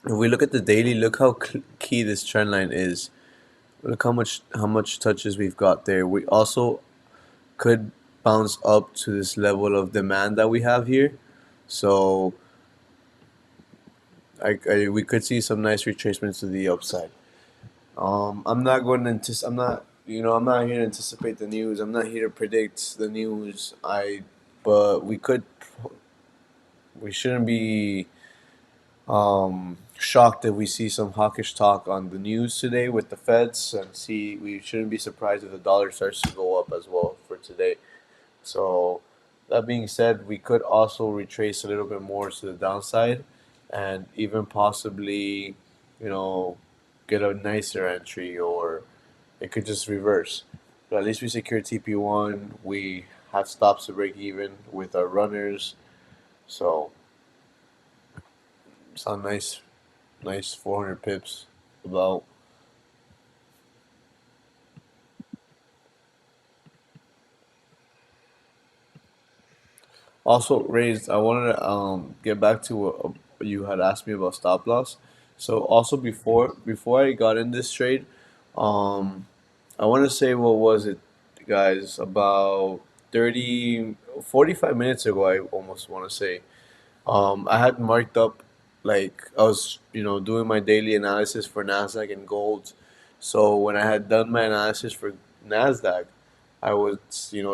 if we look at the daily, look how key this trend line is. Look how much touches we've got there. We also could bounce up to this level of demand that we have here. So we could see some nice retracements to the upside. I'm not going to I'm not, I'm not here to anticipate the news. I'm not here to predict the news. But we shouldn't be shocked if we see some hawkish talk on the news today with the Feds, and we shouldn't be surprised if the dollar starts to go up as well for today. So that being said, we could also retrace a little bit more to the downside, and even possibly, you know, get a nicer entry, or it could just reverse. But at least we secure TP1. We have stops to break even with our runners, so it's a nice 400 pips about. Also, raised. I wanted to get back to what you had asked me about stop loss. So also before I got in this trade, um, I want to say what was it, guys? About 30, 45 minutes ago. I almost want to say. I had marked up. like I was, doing my daily analysis for Nasdaq and gold. So when I had done my analysis for Nasdaq, I was,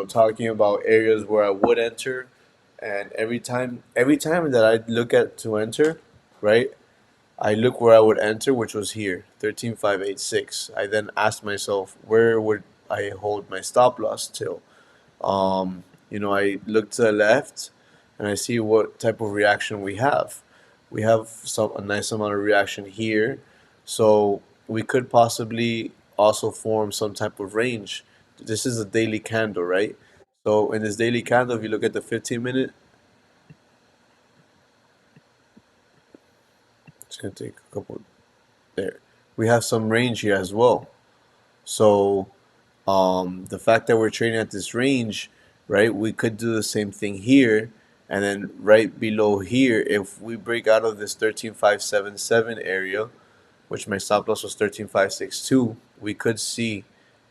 talking about areas where I would enter, and every time that I look at to enter, right, I look where I would enter, which was here, 13,586. I then asked myself, where would I hold my stop loss till? I look to the left and I see what type of reaction we have. We have a nice amount of reaction here, so we could possibly also form some type of range. This is a daily candle, right? So in this daily candle, if you look at the 15 minute, it's gonna take a couple there. We have some range here as well. So the fact that we're trading at this range, right, we could do the same thing here. And then right below here, if we break out of this 13,577 area, which my stop loss was 13,562, we could see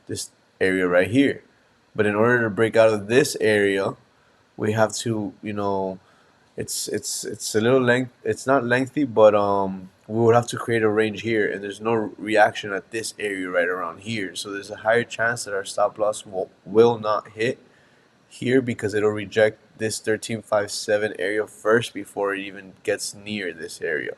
this area right here. But in order to break out of this area, we have to, it's a little length. It's not lengthy, but we would have to create a range here, and there's no reaction at this area right around here. So there's a higher chance that our stop loss will not hit here because it'll reject this 1357 area first before it even gets near this area.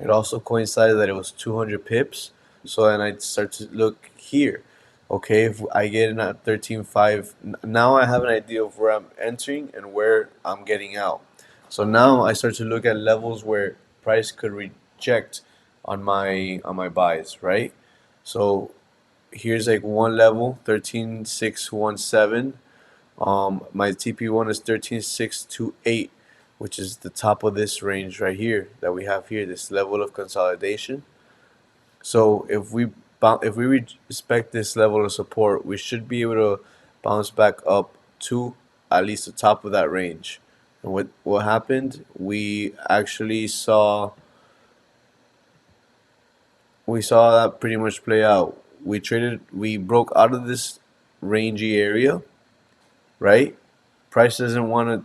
It also coincided that it was 200 pips. So then I start to look here. Okay, if I get in at 13.5, now I have an idea of where I'm entering and where I'm getting out. So now I start to look at levels where price could reject on my buys, right? So here's like one level, 13.617. My TP1 is 13.628, which is the top of this range right here that we have here, this level of consolidation. So if we respect this level of support, we should be able to bounce back up to at least the top of that range. And what happened? We saw that pretty much play out. We broke out of this rangy area, right? Price doesn't want to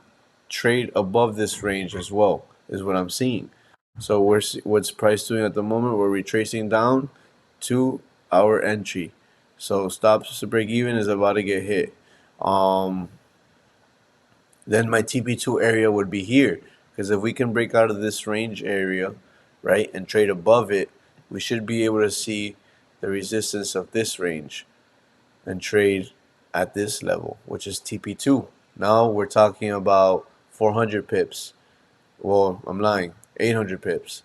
trade above this range as well, is what I'm seeing. So what's price doing at the moment? We're retracing down to our entry. So stops to break even is about to get hit. Um, then my TP2 area would be here because if we can break out of this range area, right, and trade above it, we should be able to see the resistance of this range and trade at this level, which is TP2. Now we're talking about 400 pips. Well, I'm lying, 800 pips.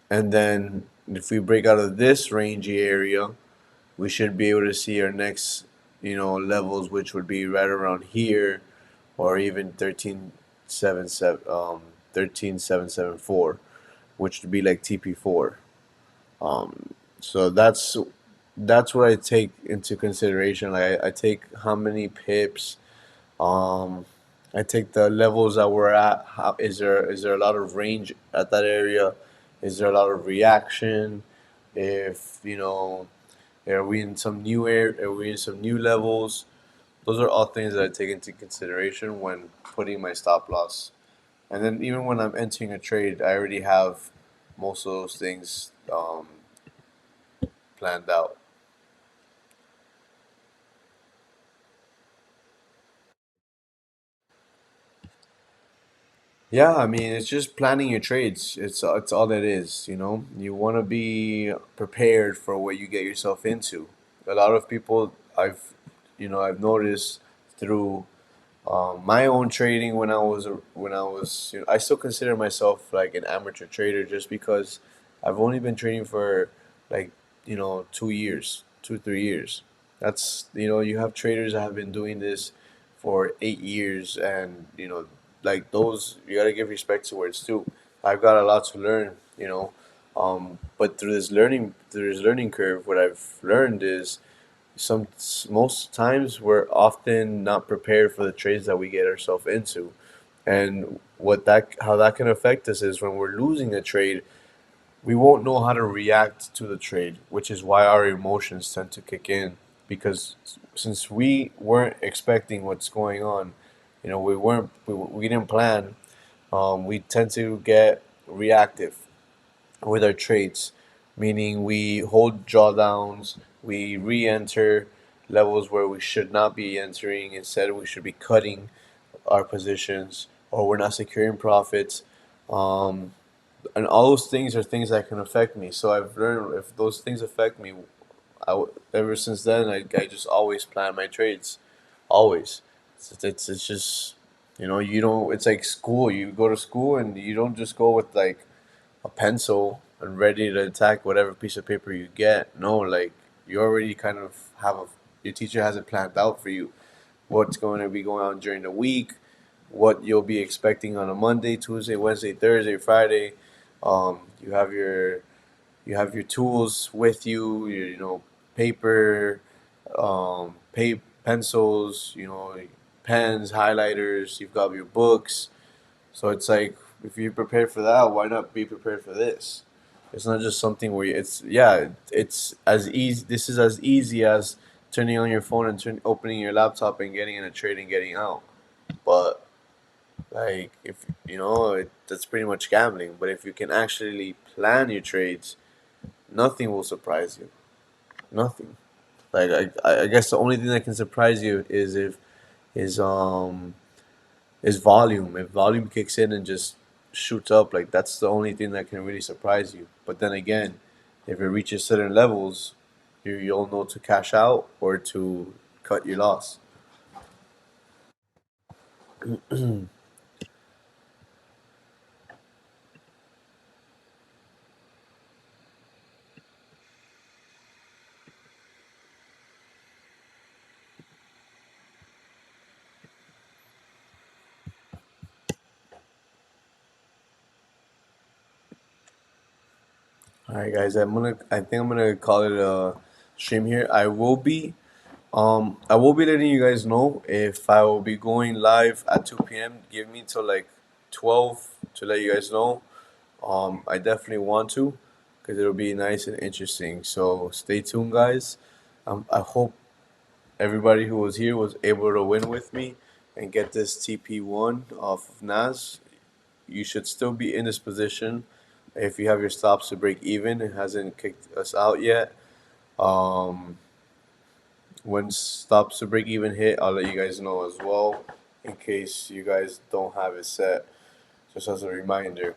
And then if we break out of this rangy area, we should be able to see our next, levels, which would be right around here, or even 13,774, which would be like TP4. So that's what I take into consideration. Like I take how many pips. Um, I take the levels that we're at. Is there a lot of range at that area? Is there a lot of reaction? If are we in some new air? Are we in some new levels? Those are all things that I take into consideration when putting my stop loss. And then even when I'm entering a trade, I already have most of those things planned out. Yeah, I mean, it's just planning your trades. It's all it is, You want to be prepared for what you get yourself into. A lot of people I've noticed through my own trading when I was I still consider myself like an amateur trader just because I've only been trading for like 2 years, 2 3 years. That's you have traders that have been doing this for 8 years, and like those you gotta give respect to where it's due. I've got a lot to learn, but through this learning curve, what I've learned is most times we're often not prepared for the trades that we get ourselves into, and how that can affect us is when we're losing a trade, we won't know how to react to the trade, which is why our emotions tend to kick in. Because since we weren't expecting what's going on, we didn't plan. We tend to get reactive with our trades, meaning we hold drawdowns, we re-enter levels where we should not be entering. Instead, we should be cutting our positions, or we're not securing profits. Um, and all those things are things that can affect me. So I've learned if those things affect me, ever since then, I just always plan my trades, always. It's just, you don't. It's like school. You go to school and you don't just go with like a pencil and ready to attack whatever piece of paper you get. No, like you already kind of have your teacher has it planned out for you. What's going to be going on during the week, what you'll be expecting on a Monday, Tuesday, Wednesday, Thursday, Friday. You have your tools with you. Paper, pencils. Pens, highlighters. You've got your books. So it's like if you prepare for that, why not be prepared for this? It's not just something where it's as easy. This is as easy as turning on your phone and opening your laptop and getting in a trade and getting out. But like if that's pretty much gambling. But if you can actually plan your trades, nothing will surprise you. Nothing. Like I guess the only thing that can surprise you is um is volume. If volume kicks in and just shoots up, like that's the only thing that can really surprise you. But then again, if it reaches certain levels, you'll know to cash out or to cut your loss. All right, guys. I think I'm gonna call it a stream here. I will be letting you guys know if I will be going live at 2 p.m. Give me till like 12 to let you guys know. I definitely want to, because it'll be nice and interesting. So stay tuned, guys. I hope everybody who was here was able to win with me and get this TP1 off of Nas. You should still be in this position if you have your stops to break even. It hasn't kicked us out yet. Um, when stops to break even hit, I'll let you guys know as well, in case you guys don't have it set. Just as a reminder.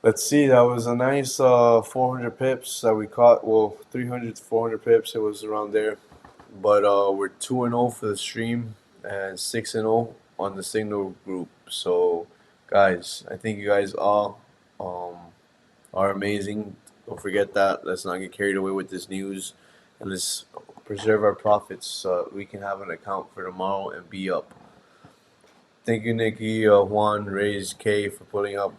Let's see, that was a nice 400 pips that we caught. Well, 300 to 400 pips, it was around there. But we're 2-0 for the stream and 6-0 on the Signal group. So, guys, I think you guys all um, are amazing. Don't forget that. Let's not get carried away with this news, and let's preserve our profits so we can have an account for tomorrow and be up. Thank you, Nikki, Juan, Reyes, K for pulling up.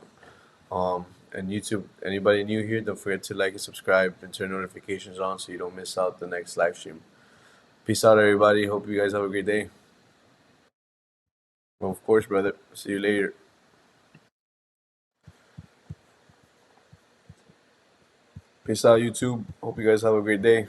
And YouTube, anybody new here, don't forget to like and subscribe and turn notifications on so you don't miss out the next live stream. Peace out, everybody. Hope you guys have a great day. Well, of course, brother. See you later. Peace out, YouTube. Hope you guys have a great day.